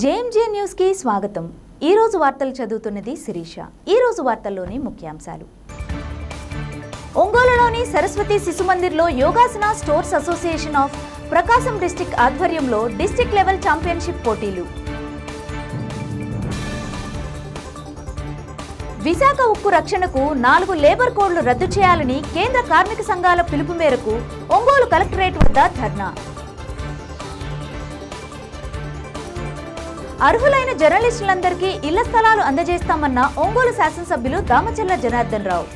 JMJ news కి స్వాగతం। ఈ రోజు వార్తలు చదువుతున్నది శిరీష। ఈ రోజు వార్తల్లోని ముఖ్యాంశాలు। ఒంగోలులోని సరస్వతి శిశు మందిర్లో yogasana sports association of Prakasam district ఆధ్వర్యంలో డిస్ట్రిక్ట్ లెవెల్ ఛాంపియన్షిప్ పోటీలు। విశాఖ ఉక్కు రక్షణకు 4 లేబర్ కోడ్లు రద్దు చేయాలని కేంద్ర కార్మిక సంఘాల పిలుపు మేరకు ఒంగోలు కలెక్టరేట్ వద్ద ధర్నా। అర్హులైన జర్నలిస్టులందరికీ ఇళ్ల స్థలాలు అందజేస్తామన్న ఒంగోలు శాసనసభ్యులు Damacharla Janardhan Rao.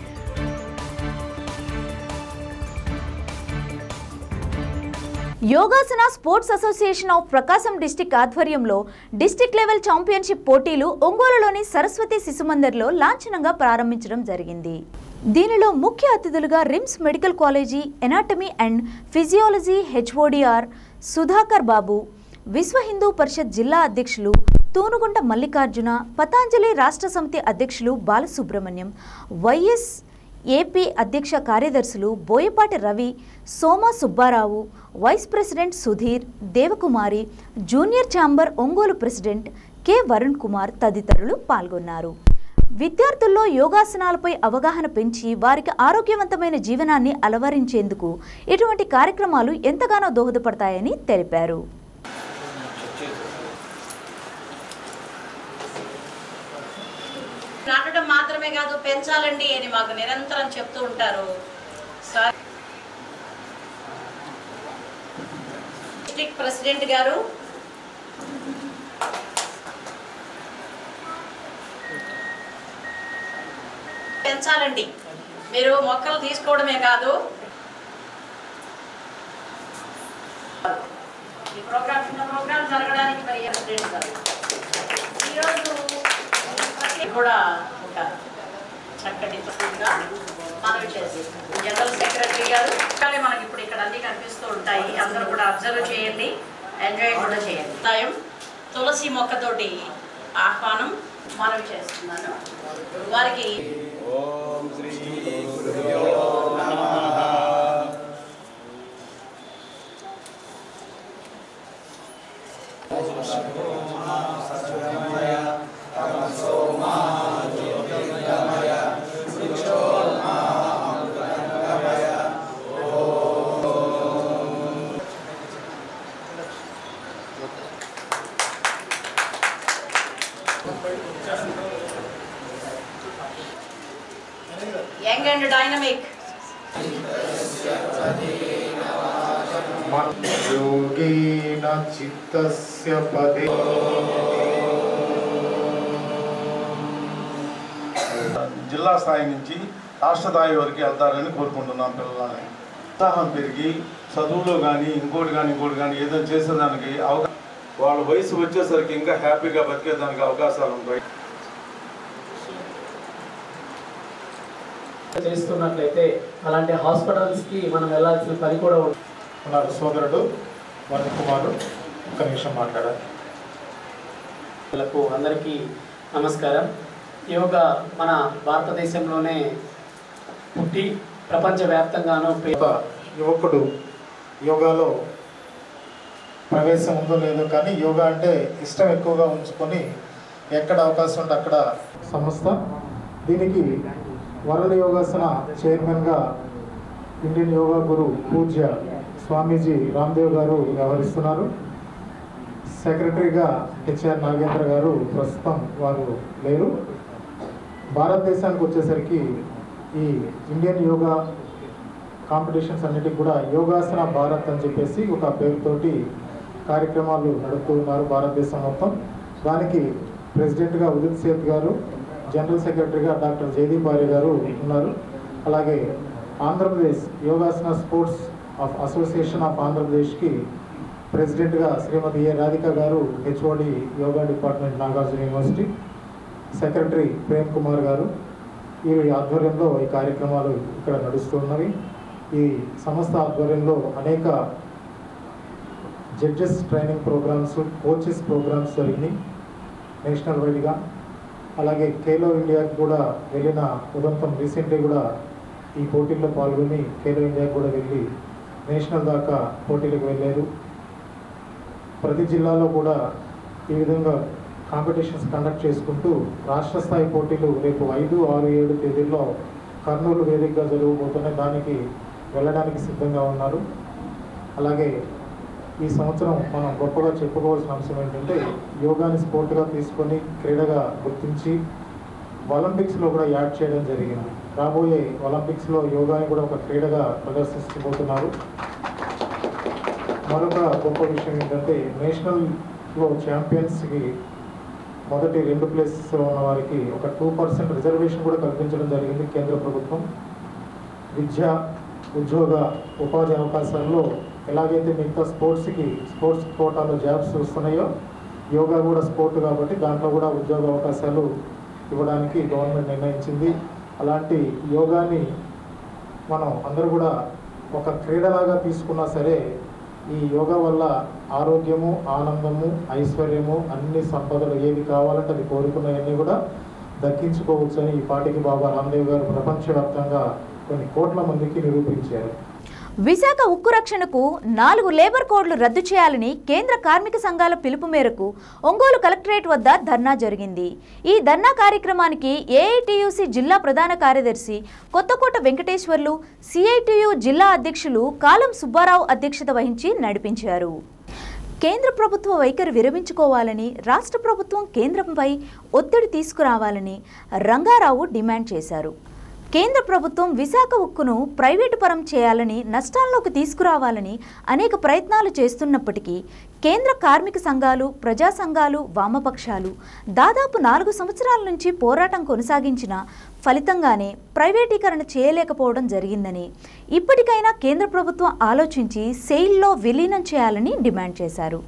Yogasana sports association of Prakasam district ఆధ్వర్యంలో డిస్ట్రిక్ట్ లెవెల్ ఛాంపియన్షిప్ పోటీలు ఒంగోలులోని సరస్వతి శిశు మందిర్లో లాంఛనంగా ప్రారంభించడం జరిగింది। దీనిలో ముఖ్య అతిథులుగా RIMS medical college anatomy and physiology HOD Dr Sudhakar Babu, Vishwa Hindu పరిషత్ జిల్లా అధ్యక్షులు తూనుగుంట మల్లికార్జున, పతాంజలి రాష్ట్ర సమితి అధ్యక్షులు బాలసుబ్రహ్మణ్యం, వైఎస్ ఏపీ అధ్యక్ష కార్యదర్శులు Boyapati Ravi, Soma Subbarao, vice president Sudheer, Devakumari, junior chamber Ongole president K Varun Kumar తదితరులు పాల్గొన్నారు। విద్యార్థుల్లో యోగాసనాలపై అవగాహన పెంచి వారికి ఆరోగ్యవంతమైన జీవనాన్ని అలవరించేందుకు ఇటువంటి కార్యక్రమాలు ఎంతగానో దోహదపడతాయని తెలిపారు। నాటడం మాత్రమే కాదు పెంచాలండి అని మాకు నిరంతరం చెప్తూ ఉంటారు। డిస్ట్రిక్ట్ ప్రెసిడెంట్ గారు పెంచాలండి, మీరు మొక్కలు తీసుకోవడమే కాదు ఈ ప్రోగ్రామ్ జరగడానికి మరి ప్రెసిడెంట్ గారు ఈరోజు కూడా ఒక చక్కటి పుస్తకంగా మనవి చేసి జనరల్ సెక్రటరీ గారు మనకి ఇప్పుడు ఇక్కడ అన్ని కనిపిస్తూ ఉంటాయి, అందరూ కూడా అబ్జర్వ్ చేయండి, ఎంజాయ్ కూడా చేయండి। తులసి మొక్కతోటి ఆహ్వానం మనవి చేస్తున్నాను వారికి। ఓం శ్రీ గురుభ్యో నమః। Young and dynamic. योगेन चित्तस्य पदे జిల్లా స్థాయి నుంచి రాష్ట్ర స్థాయి వరకు వెళ్తారని కోరుకుంటున్నాం। పిల్లలని ఉత్సాహం పెరిగి చదువులో కానీ ఇంకోటి కానీ ఏదైనా చేసేదానికి వాళ్ళ వయసు వచ్చేసరికి ఇంకా హ్యాపీగా బతికేదానికి అవకాశాలు ఉంటాయి। చేస్తున్నట్లయితే అలాంటి హాస్పిటల్స్కి మనం వెళ్ళాల్సిన పని కూడా ఉన్నారు। సోదరుడు వరుణ్ కుమార్ ఒక నిమిషం మాట్లాడారు। అందరికీ నమస్కారం। యోగా మన భారతదేశంలోనే పుట్టి ప్రపంచవ్యాప్తంగానూ యువకుడు యోగాలో ప్రవేశం ఉందో లేదో కానీ యోగా అంటే ఇష్టం ఎక్కువగా ఉంచుకొని ఎక్కడ అవకాశం ఉంటే అక్కడ సంస్థ దీనికి వరల్డ్ యోగాసన చైర్మన్గా ఇండియన్ యోగా గురు పూజ్య స్వామీజీ రామ్దేవ్ గారు వ్యవహరిస్తున్నారు। సెక్రటరీగా హెచ్ఆర్ నాగేంద్ర గారు ప్రస్తుతం వారు లేరు। భారతదేశానికి వచ్చేసరికి ఈ ఇండియన్ యోగా కాంపిటీషన్స్ అన్నిటికి కూడా యోగాసన భారత్ అని చెప్పేసి ఒక పేరుతోటి కార్యక్రమాలు నడుపుతూ ఉన్నారు భారతదేశం మొత్తం। దానికి ప్రెసిడెంట్గా ఉదిత్ సేత్ గారు, జనరల్ సెక్రటరీగా డాక్టర్ జయదీప్ ఆర్య గారు ఉన్నారు। అలాగే Andhra Pradesh yogasana sports of association of ఆంధ్రప్రదేశ్కి ప్రెసిడెంట్గా శ్రీమతి ఏ రాధిక గారు, HOD yoga department Nagarjuna university, secretary Prem Kumar గారు, ఈ ఆధ్వర్యంలో ఈ కార్యక్రమాలు ఇక్కడ నడుస్తున్నవి। ఈ సంస్థ ఆధ్వర్యంలో అనేక judges training programs, coaches programs జరిగినాయి నేషనల్ వైడ్గా। అలాగే ఖేలో ఇండియాకి కూడా వెళ్ళిన ఉదంతం రీసెంట్లీ కూడా ఈ పోటీల్లో పాల్గొని ఖేలో ఇండియాకి కూడా వెళ్ళి నేషనల్ దాకా పోటీలకు వెళ్ళారు। ప్రతి జిల్లాలో కూడా ఈ విధంగా కాంపిటీషన్స్ కండక్ట్ చేసుకుంటూ రాష్ట్ర స్థాయి పోటీలు రేపు 5, 6, 7 తేదీల్లో కర్నూలు వేదికగా జరగబోతున్నాయి. దానికి వెళ్ళడానికి సిద్ధంగా ఉన్నారు. అలాగే ఈ సంవత్సరం మనం గొప్పగా చెప్పుకోవాల్సిన అంశం ఏంటంటే యోగాని స్పోర్ట్గా తీసుకొని క్రీడగా గుర్తించి ఒలింపిక్స్లో కూడా యాడ్ చేయడం జరిగింది. రాబోయే ఒలింపిక్స్లో యోగాని కూడా ఒక క్రీడగా ప్రదర్శించబోతున్నారు. మరొక గొప్ప విషయం ఏంటంటే నేషనల్లో ఛాంపియన్స్కి మొదటి 2 ప్లేసెస్లో ఉన్న వారికి ఒక 2% రిజర్వేషన్ కూడా కల్పించడం జరిగింది కేంద్ర ప్రభుత్వం. విద్య, ఉద్యోగ, ఉపాధి అవకాశాల్లో ఎలాగైతే మిగతా స్పోర్ట్స్ కోటాలో జాబ్స్ వస్తున్నాయో యోగా కూడా స్పోర్ట్ కాబట్టి దాంట్లో కూడా ఉద్యోగ అవకాశాలు ఇవ్వడానికి గవర్నమెంట్ నిర్ణయించింది. అలాంటి యోగాని మనం అందరూ కూడా ఒక క్రీడలాగా తీసుకున్నా సరే ఈ యోగా వల్ల ఆరోగ్యము, ఆనందము, ఐశ్వర్యము, అన్ని సంపదలు ఏది కావాలంటే అది కోరుకున్నవన్నీ కూడా దక్కించుకోవచ్చు అని ఈ పాటికి బాబా రామ్దేవ్ గారు ప్రపంచవ్యాప్తంగా కొన్ని కోట్ల మందికి నిరూపించారు. విశాఖ ఉక్కు రక్షణకు 4 లేబర్ కోడ్లు రద్దు చేయాలని కేంద్ర కార్మిక సంఘాల పిలుపు మేరకు ఒంగోలు కలెక్టరేట్ వద్ద ధర్నా జరిగింది. ఈ ధర్నా కార్యక్రమానికి ఏఐటియుసి జిల్లా ప్రధాన కార్యదర్శి కొత్తకోట వెంకటేశ్వర్లు, సిఐటియు జిల్లా అధ్యక్షులు కాలం సుబ్బారావు అధ్యక్షత వహించి నడిపించారు. కేంద్ర ప్రభుత్వ వైఖరి విరమించుకోవాలని, రాష్ట్ర ప్రభుత్వం కేంద్రంపై ఒత్తిడి తీసుకురావాలని రంగారావు డిమాండ్ చేశారు. కేంద్ర ప్రభుత్వం విశాఖ ఉక్కును ప్రైవేటు పరం చేయాలని, నష్టాల్లోకి తీసుకురావాలని అనేక ప్రయత్నాలు చేస్తున్నప్పటికీ కేంద్ర కార్మిక సంఘాలు, ప్రజా సంఘాలు, వామపక్షాలు దాదాపు 4 సంవత్సరాల నుంచి పోరాటం కొనసాగించిన ఫలితంగానే ప్రైవేటీకరణ చేయలేకపోవడం జరిగిందని, ఇప్పటికైనా కేంద్ర ప్రభుత్వం ఆలోచించి సెయిల్లో విలీనం చేయాలని డిమాండ్ చేశారు.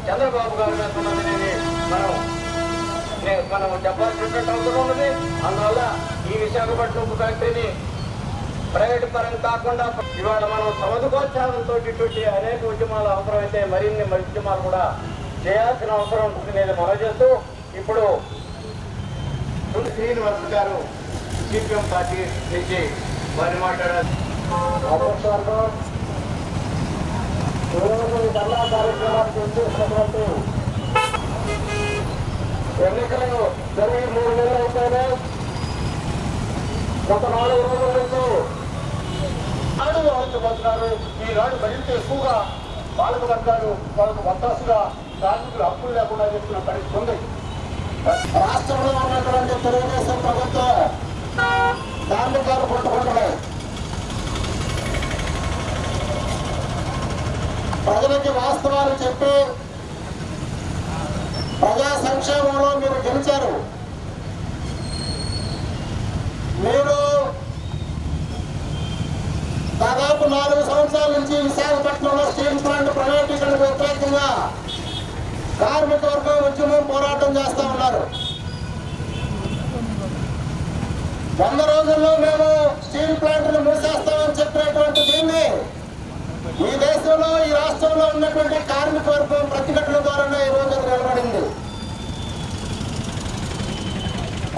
చంద్రబాబు గారు మనం చెప్పాల్సినటువంటి అవసరం ఉన్నది. అందువల్ల ఈ విశాఖపట్నం ఉక్కు ఫ్యాక్టరీని ప్రైవేటు పరం కాకుండా ఇవాళ మనం సమదుకోత్సాహంతో ఇటువంటి అనేక ఉద్యమాలు అవసరమైతే మరిన్ని ఉద్యమాలు కూడా చేయాల్సిన అవసరం ఉంటుంది నేను మనం చేస్తూ ఇప్పుడు శ్రీనివాస్ గారు సిపిఎం పార్టీ నుంచి వారిని మాట్లాడారు. ధర్నా కార్యక్రమాలు చేస్తున్నటువంటి ఎన్నికలను జరిగి 3 నెలలు అయిపోయినా గత 4 రోజుల నుంచి నాడు వ్యవహరించబోతున్నారు. ఈనాడు మరింత ఎక్కువగా పాలక వర్గాలు వాళ్ళకు వత్తాసుగా కార్మికులు హక్కులు లేకుండా చేస్తున్న పరిస్థితి ఉంది. రాష్ట్రంలో ఉన్నటువంటి తెలుగుదేశం ప్రభుత్వం కార్మికాలు కొట్టుకుంటున్నాయి. ప్రజలకి వాస్తవాలు చెప్పి ప్రజా సంక్షేమంలో మీరు గెలిచారు. మీరు దాదాపు 4 సంవత్సరాల నుంచి విశాఖపట్నంలో స్టీల్ ప్లాంట్ ప్రైవేటీకరణకు వ్యతిరేకంగా కార్మిక వర్గం ఉద్యమం పోరాటం చేస్తా ఉన్నారు. 100 రోజుల్లో మేము స్టీల్ ప్లాంట్ను మూసేస్తామని చెప్పినటువంటి దీన్ని ఈ దేశంలో, ఈ రాష్ట్రంలో ఉన్నటువంటి కార్మిక వర్గం ప్రతిఘటన ద్వారానే ఈ రోజు నిలబడింది.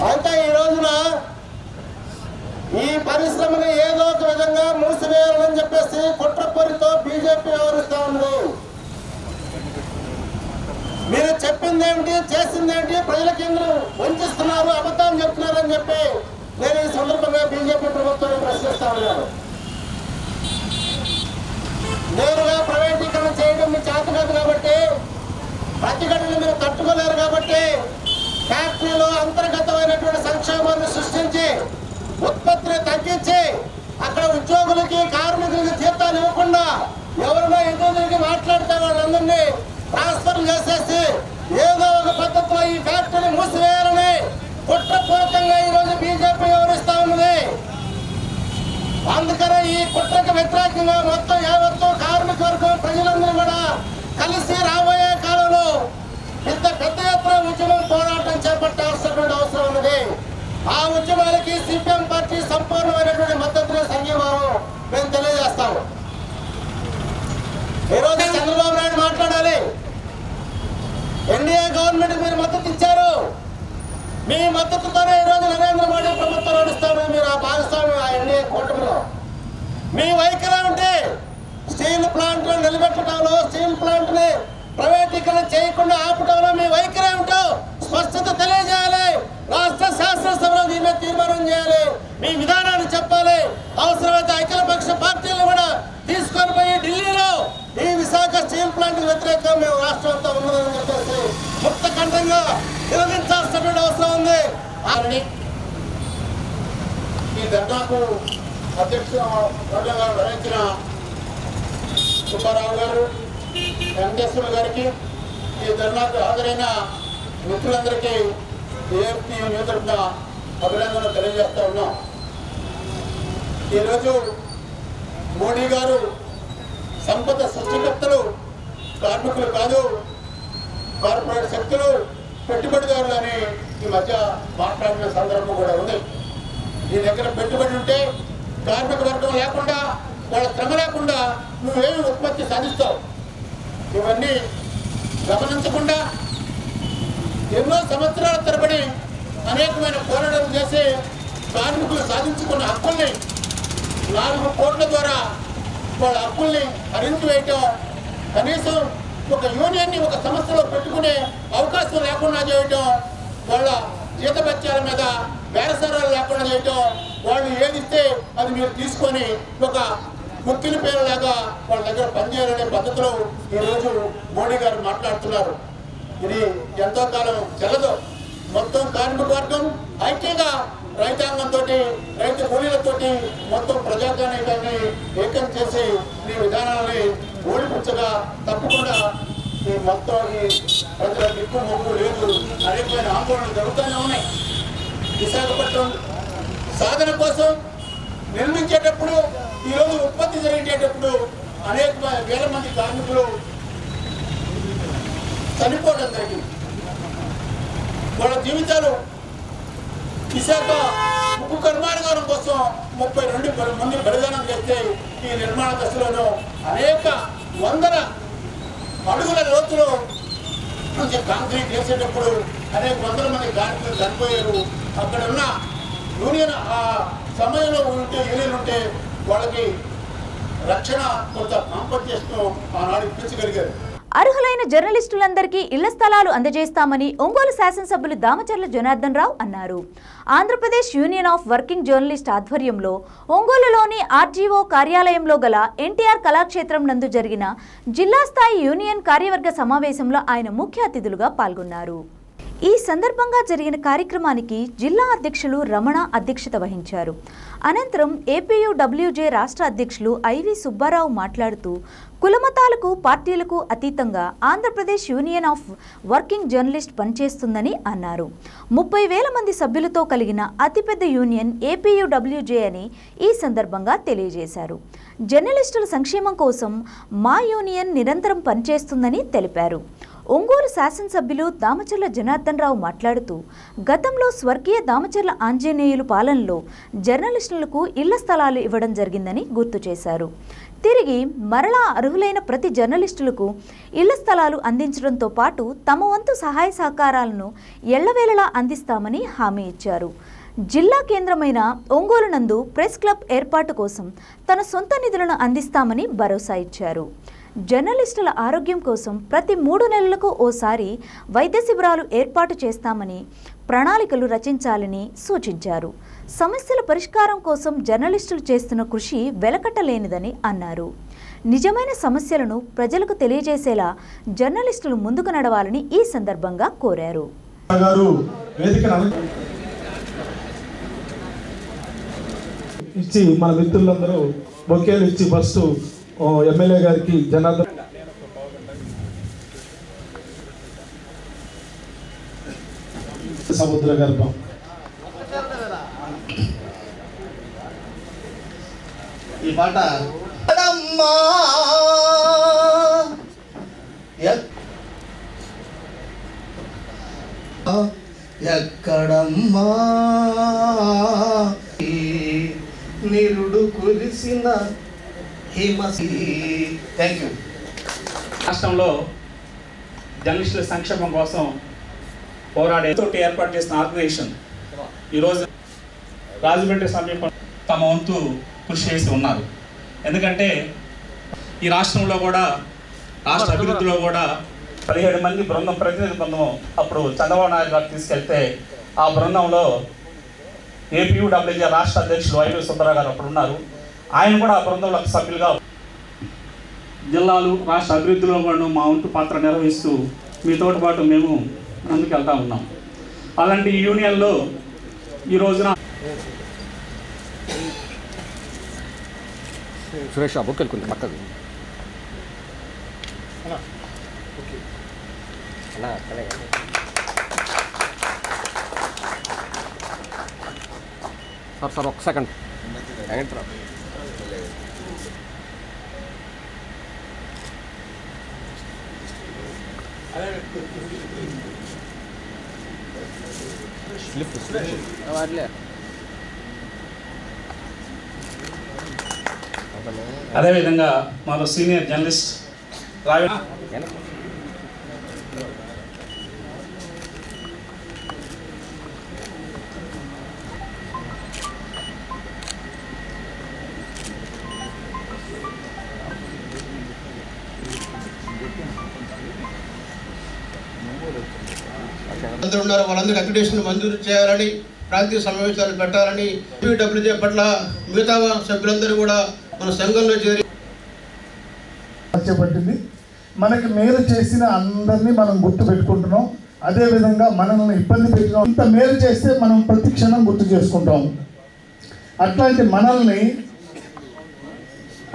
అయితే ఈ రోజున ఈ పరిశ్రమని ఏదో ఒక విధంగా మూసివేయాలని చెప్పేసి కుట్రపూరితో బీజేపీ వ్యవహరిస్తూ ఉంది. మీరు చెప్పిందేమిటి, చేసిందేంటి, ప్రజలకి వంచిస్తున్నారు, అబద్ధాలు చెప్తున్నారని చెప్పి నేను ఈ సందర్భంగా బీజేపీ ప్రభుత్వాన్ని ప్రశ్నిస్తా ఉన్నాను. నేరుగా ప్రైవేటీకరణ చేయడం మీ చేత కాదు కాబట్టి, ప్రతిఘటనలు మీరు తట్టుకోలేరు కాబట్టి ఫ్యాక్టరీలో అంతర్గతమైనటువంటి సంక్షేమాన్ని సృష్టించి ఉత్పత్తిని తగ్గించి అక్కడ ఉద్యోగులకి, కార్మికులకి జీతాలు ఇవ్వకుండా ఎవరైనా ఎదురుకి మాట్లాడితే వాళ్ళందరినీ ట్రాన్స్ఫర్ చేసేసి ఏదో ఒక పద్ధతిలో ఈ ఫ్యాక్టరీని మూసివేయాలని కుట్రపూరితంగా ఈరోజు బీజేపీ వ్యవహరిస్తా ఉన్నది. అందుకనే ఈ కుట్రకు వ్యతిరేకంగా మొత్తం యావత్తు కార్మిక వర్గం ప్రజలందరూ కూడా కలిసి రాబోయే కాలంలో పెద్ద ఎత్తున ఉద్యమం పోరాటం చేపట్టాల్సినటువంటి అవసరం ఉన్నది. ఆ ఉద్యమాలకి సిపిఎం పార్టీ సంపూర్ణమైనటువంటి మద్దతుని, సంఘీభావం మేము తెలియజేస్తాము. ఈరోజు చంద్రబాబు నాయుడు మాట్లాడాలి. ఎన్డీఏ గవర్నమెంట్ మీరు మద్దతు ఇచ్చారు. మీ మద్దతుతోనే ఈరోజు నరేంద్ర మోడీ ప్రభుత్వం నడుస్తామని మీరు ఆ భాగస్వామి ఆ ఎన్డీఏ కూటమిలో. మీ వైఖరి ఉంటే స్టీల్ ప్లాంట్ నిలబెట్టడంలో, స్టీల్ ప్లాంట్ ని ప్రైవేటీకరణ చేయకుండా ఆపడంలో మీ వైఖరి ఏమిటో స్పష్టత తెలియజేయాలి. రాష్ట్ర శాసనసభలో దీని మీద తీర్మానం చేయాలి. మీ విధానాన్ని చెప్పాలి. అవసరమైతే అఖిలపక్ష పార్టీలు కూడా తీసుకొని పోయి ఢిల్లీలో ఈ విశాఖ స్టీల్ ప్లాంట్ వ్యతిరేకంగా మేము రాష్ట్రం అంతా ఉన్నదని చెప్పేసి ముక్త ఖండంగా నిలదించాల్సినటువంటి అవసరం ఉంది. ఈ ధర్నాకు అధ్యక్షుడు వహించిన సుబ్బారావు గారు, వెంకటేశ్వర గారికి, ఈ ధర్నాకు హాజరైన మిత్రులందరికీ ఏఎఫ్టీ తరఫున అభినందనలు తెలియజేస్తా ఉన్నాం. ఈరోజు మోడీ గారు సంపద సృష్టికర్తలు కార్మికులు కాదు, కార్పొరేట్ శక్తులు, పెట్టుబడిదారులు అని ఈ మధ్య మాట్లాడిన సందర్భం కూడా ఉంది. నీ దగ్గర పెట్టుబడి ఉంటే కార్మిక వర్గం లేకుండా, వాళ్ళ శ్రమ లేకుండా నువ్వేమి ఉత్పత్తి సాధిస్తావు? ఇవన్నీ గమనించకుండా ఎన్నో సంవత్సరాల తరబడి అనేకమైన పోరాటాలు చేసి కార్మికులు సాధించుకున్న హక్కుల్ని 4 కోట్ల ద్వారా వాళ్ళ హక్కుల్ని హరించివేయటం, కనీసం ఒక యూనియన్ని ఒక సంస్థలో పెట్టుకునే అవకాశం లేకుండా చేయటం, వాళ్ళ జీతభత్యాల మీద బేరసారాలు లేకుండా చేయటం, వాళ్ళు ఏదిస్తే అది మీరు తీసుకొని ఒక గుర్తిన పేరులాగా వాళ్ళ దగ్గర పనిచేయాలనే పద్ధతిలో ఈరోజు మోడీ గారు మాట్లాడుతున్నారు. ఇది ఎంతో కాలం చెల్లదు. మొత్తం కార్మిక వర్గం ఐక్యంగా రైతాంగంతో, రైతు కూలీలతో మొత్తం ప్రజాగాన్ని ఏకం చేసి ఈ విధానాలని ఓడిపించగా తప్పకుండా ఈ మొత్తం ఈ ప్రజల దిక్కు మొక్కు లేదు. అనేకమైన ఆందోళనలు జరుగుతూనే ఉన్నాయి. విశాఖపట్నం సాధన కోసం నిర్మించేటప్పుడు, ఈరోజు ఉత్పత్తి జరిగేటప్పుడు అనేక వేల మంది కార్మికులు చనిపోవడం జరిగింది. వాళ్ళ జీవితాలు విశాఖ ఉక్కు కర్మాగారం కోసం 32 మంది బలిదానం చేస్తే ఈ నిర్మాణ దశలోనూ అనేక వందల అడుగుల లోతులో నుంచి కాంక్రీట్ చేసేటప్పుడు అనేక వందల మంది కార్మికులు చనిపోయారు. అక్కడ ఉన్న యూనియన్ ఆ సమయంలో ఉంటే, యూనియన్ ఉంటే వాళ్ళకి రక్షణ కొంత కాంపన్సేషన్ ఆనాడు ఇప్పించగలిగారు. అర్హులైన జర్నలిస్టులందరికీ ఇళ్ల స్థలాలు అందజేస్తామని ఒంగోలు శాసనసభ్యులు దామచర్ల జనార్దన్ రావు అన్నారు. Andhra Pradesh union of working journalist ఆధ్వర్యంలో ఒంగోలులోని ఆర్జీఓ కార్యాలయంలో గల ఎన్టీఆర్ కళాక్షేత్రం నందు జరిగిన జిల్లా స్థాయి యూనియన్ కార్యవర్గ సమావేశంలో ఆయన ముఖ్య అతిథులుగా పాల్గొన్నారు. ఈ సందర్భంగా జరిగిన కార్యక్రమానికి జిల్లా అధ్యక్షులు రమణ అధ్యక్షత వహించారు. అనంతరం ఏపీయూడబ్ల్యూజే రాష్ట్ర అధ్యక్షులు ఐవి సుబ్బారావు మాట్లాడుతూ కులమతాలకు, పార్టీలకు అతీతంగా Andhra Pradesh union of working journalist పనిచేస్తుందని అన్నారు. 30,000 మంది సభ్యులతో కలిగిన అతిపెద్ద యూనియన్ ఏపీయూడబ్ల్యూజే అని ఈ సందర్భంగా తెలియజేశారు. జర్నలిస్టుల సంక్షేమం కోసం మా యూనియన్ నిరంతరం పనిచేస్తుందని తెలిపారు. ఒంగోలు శాసనసభ్యులు దామచర్ల జనార్దన్ రావు మాట్లాడుతూ గతంలో స్వర్గీయ దామచర్ల ఆంజనేయులు పాలనలో జర్నలిస్టులకు ఇళ్ల స్థలాలు ఇవ్వడం జరిగిందని గుర్తు చేశారు. తిరిగి మరలా అర్హులైన ప్రతి జర్నలిస్టులకు ఇళ్ల స్థలాలు అందించడంతో పాటు తమ వంతు సహాయ సహకారాలను ఎళ్లవేళలా అందిస్తామని హామీ ఇచ్చారు. జిల్లా కేంద్రమైన ఒంగోలు నందు ప్రెస్ క్లబ్ ఏర్పాటు కోసం తన సొంత నిధులను అందిస్తామని భరోసా ఇచ్చారు. జర్నలిస్టుల ఆరోగ్యం కోసం ప్రతి 3 నెలలకు ఓసారి వైద్య శిబిరాలు ఏర్పాటు చేస్తామని ప్రణాళికలు రచించాలని సూచించారు. సమస్యల పరిష్కారం కోసం జర్నలిస్టులు చేస్తున్న కృషి వెలకట్టలేనిదని అన్నారు. నిజమైన సమస్యలను ప్రజలకు తెలియజేసేలా జర్నలిస్టులు ముందుకు నడవాలని ఈ సందర్భంగా కోరారు. ఇచ్చి మన మిత్రులందరూ బొకేలు ఇచ్చి ఫస్ట్ ఎమ్మెల్యే గారికి జనార్దన్ సముద్ర గర్భం ఈ పాట ఎక్కడమ్మా నిరుడు కురిసిన థ్యాంక్ యూ. రాష్ట్రంలో జర్నలిస్టుల సంక్షేమం కోసం పోరాడే ఏర్పాటు చేసిన ఆర్గనైజేషన్ ఈరోజు రాజమండ్రి సమీపం తమ వంతు కృషి చేసి ఉన్నారు. ఎందుకంటే ఈ రాష్ట్రంలో కూడా రాష్ట్ర అభివృద్ధిలో కూడా 17 మంది బృందం ప్రతినిధి బృందం అప్పుడు చంద్రబాబు నాయుడు గారు తీసుకెళ్తే ఆ బృందంలో ఏపీయూడబ్ల్యూజే రాష్ట్ర అధ్యక్షులు వైవి సుబ్బారావు గారు అప్పుడు ఉన్నారు. ఆయన కూడా ఆ బృందంలో సభ్యులుగా జిల్లాలు రాష్ట్ర అభివృద్ధిలో కూడా మా వంతు పాత్ర నిర్వహిస్తూ మీతో పాటు మేము ముందుకు వెళ్తూ ఉన్నాం. అలాంటి యూనియన్లో ఈ రోజున సురేష్ బాబు కెళ్ళుకుంది పక్కకు సార్ ఒక్క సెకండ్ అదేవిధంగా మాలో సీనియర్ జర్నలిస్ట్ రావి అందరూ ఉన్నారు, వాళ్ళందరికీ అక్రిడేషన్ మంజూరు చేయాలని, ప్రాంతీయ సమావేశాలు పెట్టాలని ఏపీడబ్ల్యూజే పట్ల మిగతా సభ్యులందరూ కూడా మన సంఘంలో చేరి చేపట్టింది. మనకి మేలు చేసిన అందరినీ మనం గుర్తు పెట్టుకుంటున్నాం. అదేవిధంగా మనల్ని ఇబ్బంది పెట్టిన ఇంత మేలు చేస్తే మనం ప్రతి క్షణం గుర్తు చేసుకుంటాం. అట్లాంటి మనల్ని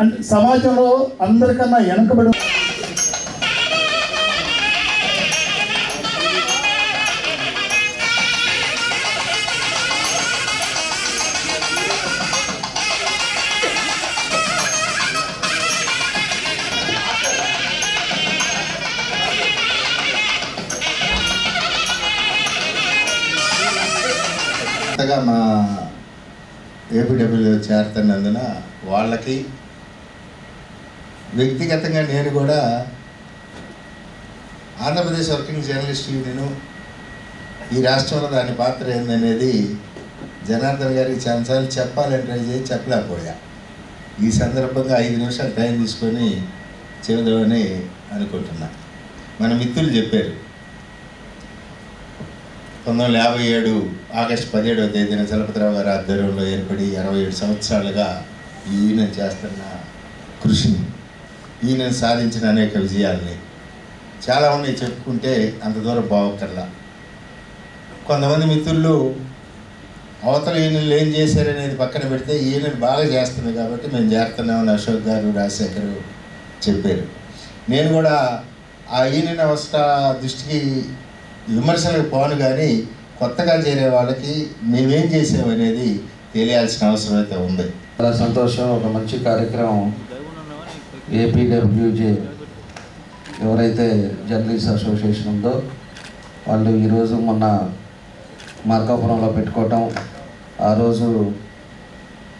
అంటే సమాజంలో అందరికన్నా వెనకబడి మా ఏపీడబ్ల్యూలో చేరుతున్నందున వాళ్ళకి వ్యక్తిగతంగా నేను కూడా ఆంధ్రప్రదేశ్ వర్కింగ్ జర్నలిస్ట్ యూనియన్ ఈ రాష్ట్రంలో దాని పాత్ర ఏందనేది జనార్దన్ గారికి చాలాసార్లు చెప్పాలని ట్రై చేసి చెప్పలేకపోయా. ఈ సందర్భంగా 5 నిమిషాలు టైం తీసుకొని చెబుదామని అనుకుంటున్నా. మన మిత్రులు చెప్పారు 1957 ఆగస్టు 17వ తేదీన చలపతిరావు గారి ఆధ్వర్యంలో ఏర్పడి 67 సంవత్సరాలుగా ఈ యూనియన్ చేస్తున్న కృషిని, యూనియన్ సాధించిన అనేక విజయాల్ని చాలా ఉన్నాయి, చెప్పుకుంటే అంత దూరం బావక్కర్లా. కొంతమంది మిత్రులు అవతల యూనియన్లు ఏం చేశారనేది పక్కన పెడితే ఈ యూనియన్ బాగా చేస్తుంది కాబట్టి మేము చేరుతున్నామని అశోక్ గారు, రాజశేఖర్ చెప్పారు. నేను కూడా ఆ యూనియన్ అవస్థ దృష్టికి విమర్శలకు పోను, కానీ కొత్తగా చేరే వాళ్ళకి మేమేం చేసామనేది తెలియాల్సిన అవసరం అయితే ఉంది. చాలా సంతోషం. ఒక మంచి కార్యక్రమం ఏపీడబ్ల్యూజే ఎవరైతే జర్నలిస్ట్ అసోసియేషన్ ఉందో వాళ్ళు ఈరోజు మొన్న మార్కాపురంలో పెట్టుకోవటం, ఆ రోజు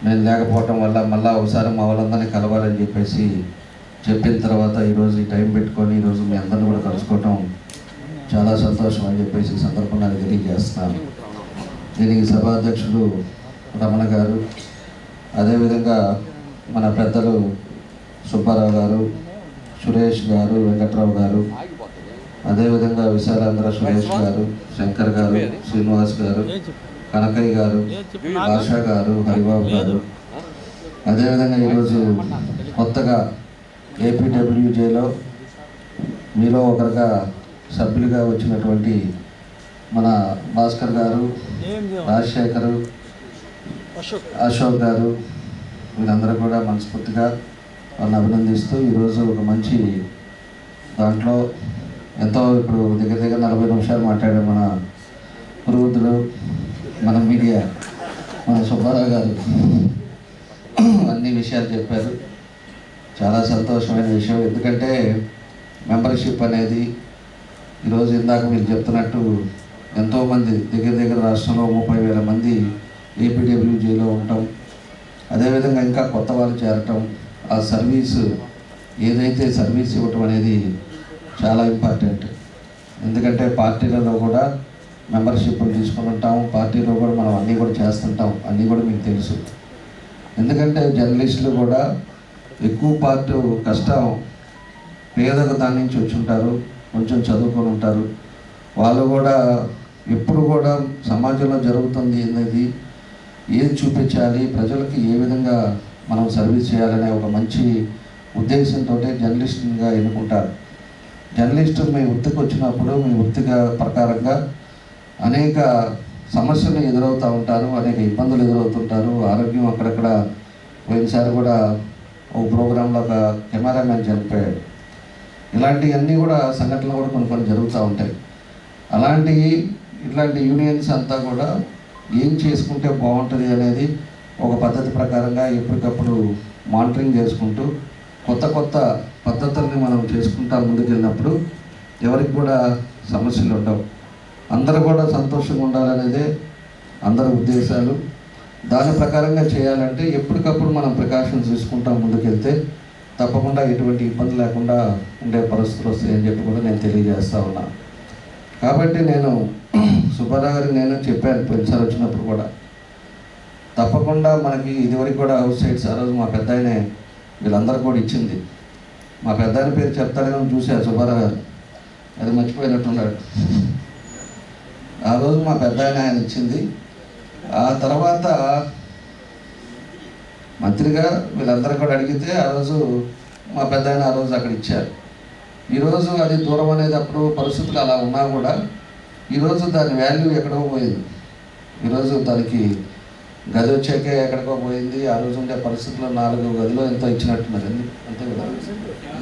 నేను లేకపోవటం వల్ల మళ్ళీ ఒకసారి మా వాళ్ళందరినీ కలవాలని చెప్పేసి చెప్పిన తర్వాత ఈరోజు ఈ టైం పెట్టుకొని ఈరోజు మీ అందరిని కూడా కలుసుకోవటం చాలా సంతోషం అని చెప్పేసి ఈ సందర్భంగా తెలియజేస్తున్నాను. దీనికి సభాధ్యక్షుడు రమణ గారు, అదేవిధంగా మన పెద్దలు సుబ్బారావు గారు, సురేష్ గారు, వెంకట్రావు గారు, అదేవిధంగా విశాలాంధ్ర సురేష్ గారు, శంకర్ గారు, శ్రీనివాస్ గారు, కనకయ్య గారు, ఆశా గారు, హరిబాబు గారు, అదేవిధంగా ఈరోజు కొత్తగా ఏపీడబ్ల్యూజేలో మీలో ఒకరిగా సభ్యులుగా వచ్చినటువంటి మన భాస్కర్ గారు, రాజశేఖర్, అశోక్ గారు, వీళ్ళందరూ కూడా మనస్ఫూర్తిగా వాళ్ళని అభినందిస్తూ ఈరోజు ఒక మంచి దాంట్లో ఎంతో ఇప్పుడు దగ్గర 40 నిమిషాలు మాట్లాడారు మన పురోహితులు, మన మీడియా, మన సుబ్బారావు గారు అన్ని విషయాలు చెప్పారు. చాలా సంతోషమైన విషయం. ఎందుకంటే మెంబర్షిప్ అనేది ఈరోజు ఇందాక మీరు చెప్తున్నట్టు ఎంతోమంది దగ్గర రాష్ట్రంలో 30,000 మంది ఏపీడబ్ల్యూజేలో ఉండటం, అదేవిధంగా ఇంకా కొత్త వాళ్ళు చేరటం, ఆ సర్వీసు ఏదైతే సర్వీస్ ఇవ్వటం అనేది చాలా ఇంపార్టెంట్. ఎందుకంటే పార్టీలలో కూడా మెంబర్షిప్లు తీసుకుని ఉంటాం, పార్టీలో కూడా మనం అన్నీ కూడా చేస్తుంటాం, అన్నీ కూడా మీకు తెలుసు. ఎందుకంటే జర్నలిస్టులు కూడా ఎక్కువ పార్ట్ కష్టం పేదకు దాని నుంచి వచ్చి ఉంటారు, కొంచెం చదువుకొని ఉంటారు. వాళ్ళు కూడా ఎప్పుడు కూడా సమాజంలో జరుగుతుంది అనేది ఏది చూపించాలి, ప్రజలకి ఏ విధంగా మనం సర్వీస్ చేయాలనే ఒక మంచి ఉద్దేశంతో జర్నలిస్ట్గా ఎన్నుకుంటారు. జర్నలిస్టు మీ వృత్తికి వచ్చినప్పుడు మీ వృత్తిగా ప్రకారంగా అనేక సమస్యలు ఎదురవుతూ ఉంటారు, అనేక ఇబ్బందులు ఎదురవుతుంటారు. ఆరోగ్యం అక్కడక్కడ పోయినసారి కూడా ఒక ప్రోగ్రాంలో ఒక కెమెరామ్యాన్ చనిపోయాడు. ఇలాంటివన్నీ కూడా సంఘటనలు కూడా కొన్ని జరుగుతూ ఉంటాయి. ఇట్లాంటి యూనియన్స్ అంతా కూడా ఏం చేసుకుంటే బాగుంటుంది అనేది ఒక పద్ధతి ప్రకారంగా ఎప్పటికప్పుడు మానిటరింగ్ చేసుకుంటూ కొత్త పద్ధతుల్ని మనం చేసుకుంటా ముందుకెళ్ళినప్పుడు ఎవరికి కూడా సమస్యలు ఉండవు. అందరూ కూడా సంతోషంగా ఉండాలనేదే అందరి ఉద్దేశాలు. దాని ప్రకారంగా చేయాలంటే ఎప్పటికప్పుడు మనం ప్రికాషన్స్ తీసుకుంటా ముందుకెళ్తే తప్పకుండా ఎటువంటి ఇబ్బంది లేకుండా ఉండే పరిస్థితులు వస్తాయని చెప్పి కూడా నేను తెలియజేస్తూ ఉన్నాను. కాబట్టి నేను సుబ్బారావు గారికి నేను చెప్పాను పోయినసారి వచ్చినప్పుడు కూడా, తప్పకుండా మనకి ఇదివరకు కూడా హౌస్ సైట్స్ ఆ రోజు మా పెద్ద ఆయనే వీళ్ళందరూ కూడా ఇచ్చింది. మా పెద్ద ఆయన పేరు చెప్తారేమో చూశారు సుబ్బారావు గారు, అది మర్చిపోయినట్టున్నాడు. ఆ రోజు మా పెద్ద ఆయన ఇచ్చింది. ఆ తర్వాత మంత్రిగా వీళ్ళందరూ కూడా అడిగితే ఆ రోజు మా పెద్ద ఆయన ఆ రోజు అక్కడ ఇచ్చారు. ఈరోజు అది దూరం అనేది అప్పుడు పరిస్థితులు అలా ఉన్నా కూడా ఈరోజు దాని వాల్యూ ఎక్కడో పోయింది. ఈరోజు దానికి గది వచ్చాకే ఎక్కడికో పోయింది. ఆ రోజు ఉండే పరిస్థితుల్లో 4 గదిలో ఎంతో ఇచ్చినట్టున్నారు, అంతే కదా,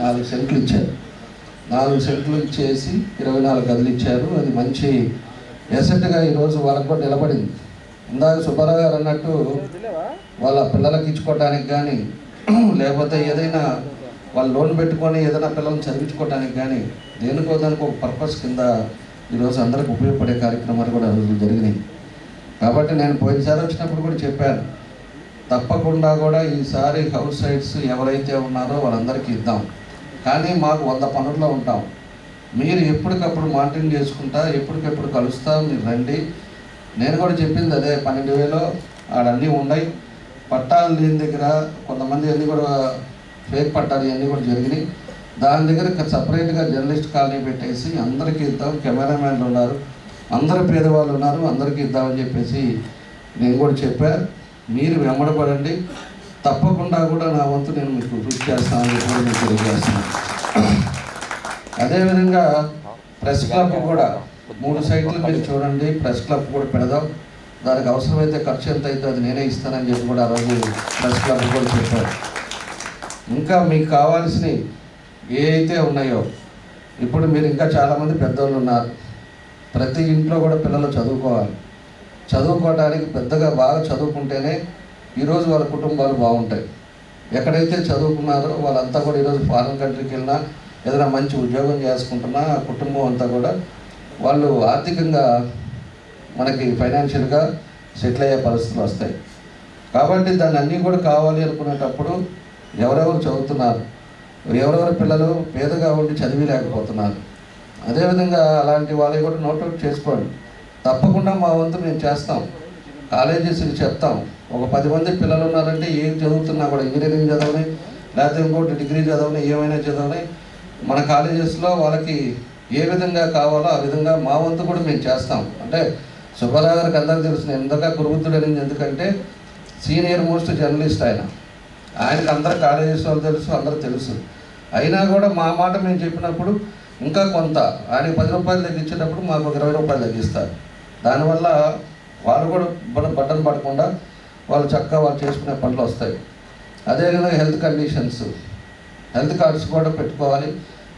4 సెంట్లు ఇచ్చారు. 4 సెంట్లు ఇచ్చేసి 24 గదులు ఇచ్చారు. అది మంచి ఎసెట్గా ఈరోజు వాళ్ళకు కూడా నిలబడింది. ఇందాక సుబ్బారావు గారు అన్నట్టు వాళ్ళ పిల్లలకి ఇచ్చుకోవడానికి కానీ లేకపోతే ఏదైనా వాళ్ళు లోన్ పెట్టుకొని ఏదైనా పిల్లల్ని చదివించుకోవడానికి కానీ దేనికో దానికి ఒక పర్పస్ కింద ఈరోజు అందరికి ఉపయోగపడే కార్యక్రమాలు కూడా జరిగినాయి. కాబట్టి నేను పోయినసారి వచ్చినప్పుడు కూడా చెప్పాను, తప్పకుండా కూడా ఈసారి హౌస్ సైట్స్ ఎవరైతే ఉన్నారో వాళ్ళందరికీ ఇద్దాం. కానీ మాకు 100 పనుల్లో ఉంటాం. మీరు ఎప్పటికప్పుడు మానిటరింగ్ చేసుకుంటా ఎప్పటికప్పుడు కలుస్తా మీరు రండి. నేను కూడా చెప్పింది అదే, 12,000 ఆడన్నీ ఉన్నాయి. పట్టాలు లేని దగ్గర కొంతమంది అన్నీ కూడా ఫేక్ పట్టాలు ఇవన్నీ కూడా జరిగినాయి. దాని దగ్గర సపరేట్గా జర్నలిస్ట్ కాలనీ పెట్టేసి అందరికీ ఇద్దాం. కెమెరామ్యాన్లు ఉన్నారు, అందరు పేదవాళ్ళు ఉన్నారు, అందరికీ ఇద్దామని చెప్పేసి నేను కూడా చెప్పాను. మీరు వెంబడపడండి, తప్పకుండా కూడా నా వంతు నేను మీకు కృషి చేస్తానని కూడా మీకు తెలియజేస్తున్నాను. అదేవిధంగా ప్రెస్ క్లబ్ కూడా 3 సైట్లు మీరు చూడండి, ప్రెస్ క్లబ్ కూడా పెడదాం. దానికి అవసరమైతే ఖర్చు ఎంత అయితే అది నేనే ఇస్తానని చెప్పి కూడా ఆ రోజు ప్రెస్ క్లబ్ కూడా చెప్పారు. ఇంకా మీకు కావాల్సినవి ఏ అయితే ఉన్నాయో, ఇప్పుడు మీరు ఇంకా చాలామంది పెద్దవాళ్ళు ఉన్నారు, ప్రతి ఇంట్లో కూడా పిల్లలు చదువుకోవాలి. చదువుకోవడానికి పెద్దగా బాగా చదువుకుంటేనే ఈరోజు వాళ్ళ కుటుంబాలు బాగుంటాయి. ఎక్కడైతే చదువుకున్నారో వాళ్ళంతా కూడా ఈరోజు ఫారిన్ కంట్రీకి వెళ్ళినా ఏదైనా మంచి ఉద్యోగం చేసుకుంటున్నా ఆ కుటుంబం అంతా కూడా వాళ్ళు ఆర్థికంగా మనకి ఫైనాన్షియల్గా సెటిల్ అయ్యే పరిస్థితులు వస్తాయి. కాబట్టి దాన్ని అన్నీ కూడా కావాలి అనుకునేటప్పుడు ఎవరెవరు చదువుతున్నారు, ఎవరెవరు పిల్లలు పేదగా ఉండి చదివిలేకపోతున్నారు, అదేవిధంగా అలాంటి వాళ్ళని కూడా నోట్అవుట్ చేసుకోండి. తప్పకుండా మా వంతు మేము చేస్తాం. కాలేజెస్కి చెప్తాం. ఒక 10 మంది పిల్లలు ఉన్నారంటే ఏం చదువుతున్నా కూడా ఇంజనీరింగ్ చదవని లేకపోతే ఇంకోటి డిగ్రీ చదవని ఏమైనా చదవని మన కాలేజెస్లో వాళ్ళకి ఏ విధంగా కావాలో ఆ విధంగా మా వంతు కూడా మేము చేస్తాం. అంటే సుబ్బారావు గారికి అందరికీ తెలుసు, నేను ఎంతగా కురుబుద్ధుడు అనేది, ఎందుకంటే సీనియర్ మోస్ట్ జర్నలిస్ట్ ఆయనకు అందరు కాలేజెస్ వాళ్ళు తెలుసు, అందరూ తెలుసు. అయినా కూడా మా మాట మేము చెప్పినప్పుడు ఇంకా కొంత ఆయనకి 10 రూపాయలు తగ్గించేటప్పుడు మాకు 20 రూపాయలు తగ్గిస్తారు. దానివల్ల వాళ్ళు కూడా బట్టలు పడకుండా వాళ్ళు చక్కగా వాళ్ళు చేసుకునే పనులు వస్తాయి. అదేవిధంగా హెల్త్ కండిషన్స్, హెల్త్ కార్డ్స్ కూడా పెట్టుకోవాలి.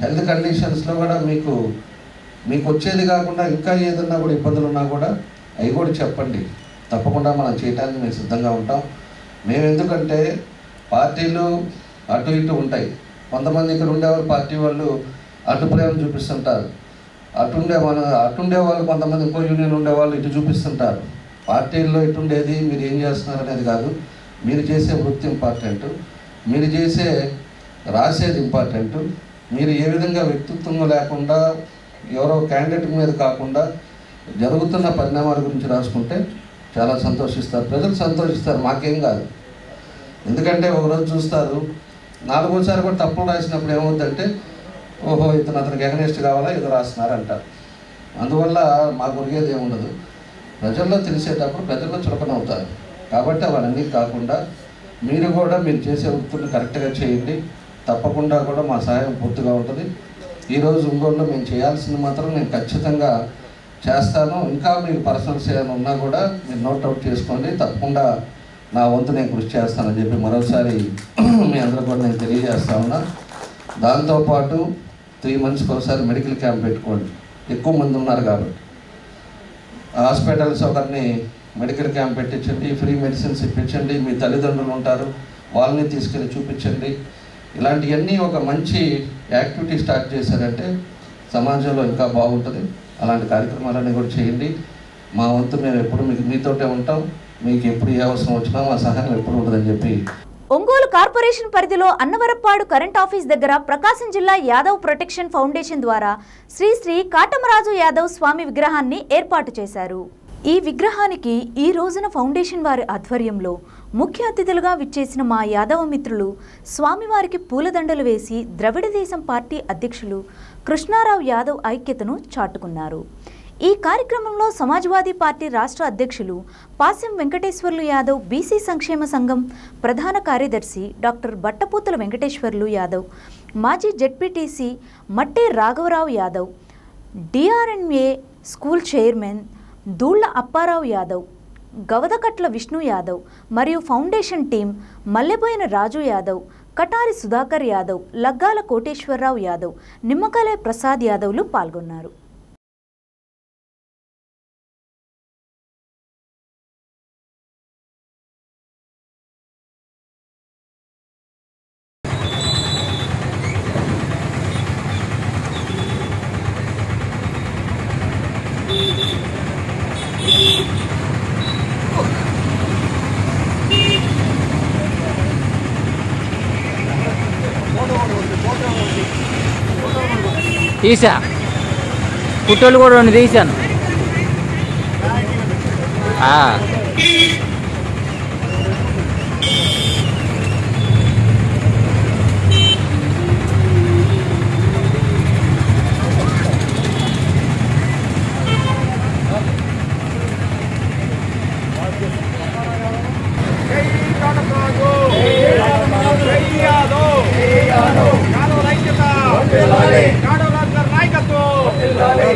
హెల్త్ కండిషన్స్లో కూడా మీకు వచ్చేది కాకుండా ఇంకా ఏదన్నా కూడా ఇబ్బందులు ఉన్నా కూడా అవి కూడా చెప్పండి. తప్పకుండా మనం చేయడానికి మేము సిద్ధంగా ఉంటాం. మేము ఎందుకంటే పార్టీలు అటు ఇటు ఉంటాయి. కొంతమంది ఇక్కడ ఉండేవాళ్ళు పార్టీ వాళ్ళు అటు ప్రేమ చూపిస్తుంటారు, అటుండే వాళ్ళు కొంతమంది ఇంకో యూనియన్ ఉండేవాళ్ళు ఇటు చూపిస్తుంటారు. పార్టీల్లో ఇటుండేది మీరు ఏం చేస్తున్నారు అనేది కాదు, మీరు చేసే వృత్తి ఇంపార్టెంట్, మీరు చేసే రాసేది ఇంపార్టెంట్. మీరు ఏ విధంగా వ్యక్తిత్వం లేకుండా ఎవరో క్యాండిడేట్ మీద కాకుండా జరుగుతున్న పరిణామాల గురించి రాసుకుంటే చాలా సంతోషిస్తారు, ప్రజలు సంతోషిస్తారు, మాకేం కాదు. ఎందుకంటే ఒకరోజు చూస్తారు నాలుగోసారి కూడా తప్పులు రాసినప్పుడు ఏమవుతుందంటే ఓహో ఇతను అతనికి ఎగనెస్ట్ కావాలా ఏదో రాస్తున్నారంటారు. అందువల్ల మాకు ఉరిగేది ఏముండదు. ప్రజల్లో తెలిసేటప్పుడు ప్రజల్లో చులకన అవుతారు. కాబట్టి అవన్నీ కాకుండా మీరు కూడా మీరు చేసే వృత్తులు కరెక్ట్గా చేయండి. తప్పకుండా కూడా మా సహాయం పూర్తిగా ఉంటుంది. ఈరోజు ఒంగోలులో మేము చేయాల్సింది మాత్రం నేను ఖచ్చితంగా చేస్తాను. ఇంకా మీకు పర్సనల్స్ ఏమైనా ఉన్నా కూడా మీరు నోట్అవుట్ చేసుకోండి. తప్పకుండా నా వంతు నేను కృషి చేస్తానని చెప్పి మరోసారి మీ అందరూ కూడా నేను తెలియజేస్తా ఉన్నా. దాంతోపాటు 3 monthsకి ఒకసారి మెడికల్ క్యాంప్ పెట్టుకోండి. ఎక్కువ మంది ఉన్నారు కాబట్టి హాస్పిటల్స్ ఒకరిని మెడికల్ క్యాంప్ పెట్టించండి. ఫ్రీ మెడిసిన్స్ ఇప్పించండి. మీ తల్లిదండ్రులు ఉంటారు, వాళ్ళని తీసుకెళ్ళి చూపించండి. ఇలాంటివన్నీ ఒక మంచి యాక్టివిటీ స్టార్ట్ చేశారంటే సమాజంలో ఇంకా బాగుంటుంది. అలాంటి కార్యక్రమాలన్నీ కూడా చేయండి. మా వంతు మేము ఎప్పుడు మీతోటే ఉంటాం. మీకు ఎప్పుడు ఏ అవసరం వచ్చినా మా సహాయం ఎప్పుడు ఉంటుందని చెప్పి. ఒంగోలు కార్పొరేషన్ పరిధిలో అన్నవరప్పాడు కరెంట్ ఆఫీస్ దగ్గర ప్రకాశం జిల్లా యాదవ్ ప్రొటెక్షన్ ఫౌండేషన్ ద్వారా శ్రీ శ్రీ కాటమరాజు యాదవ్ స్వామి విగ్రహాన్ని ఏర్పాటు చేశారు. ఈ విగ్రహానికి ఈ రోజున ఫౌండేషన్ వారి ఆధ్వర్యంలో ముఖ్య అతిథులుగా విచ్చేసిన మా యాదవ మిత్రులు స్వామివారికి పూలదండలు వేసి ద్రవిడ దేశం పార్టీ అధ్యక్షులు కృష్ణారావు యాదవ్ ఐక్యతను చాటుకున్నారు. ఈ కార్యక్రమంలో సమాజ్వాదీ పార్టీ రాష్ట్ర అధ్యక్షులు పాసెం వెంకటేశ్వర్లు యాదవ్, బీసీ సంక్షేమ సంఘం ప్రధాన కార్యదర్శి డాక్టర్ బట్టపూతల వెంకటేశ్వర్లు యాదవ్, మాజీ జెడ్పీటీసీ మట్టే రాఘవరావు యాదవ్, డిఆర్ఎన్ఏ స్కూల్ చైర్మన్ దూళ్ల అప్పారావు యాదవ్, గవదకట్ల విష్ణు యాదవ్ మరియు ఫౌండేషన్ టీం మల్లెబోయిన రాజు యాదవ్, కటారి సుధాకర్ యాదవ్, లగ్గాల కోటేశ్వరరావు యాదవ్, నిమ్మకాయల ప్రసాద్ యాదవ్లు పాల్గొన్నారు. తీసా పుట్టోళ్ళు కూడా 2 తీసాను.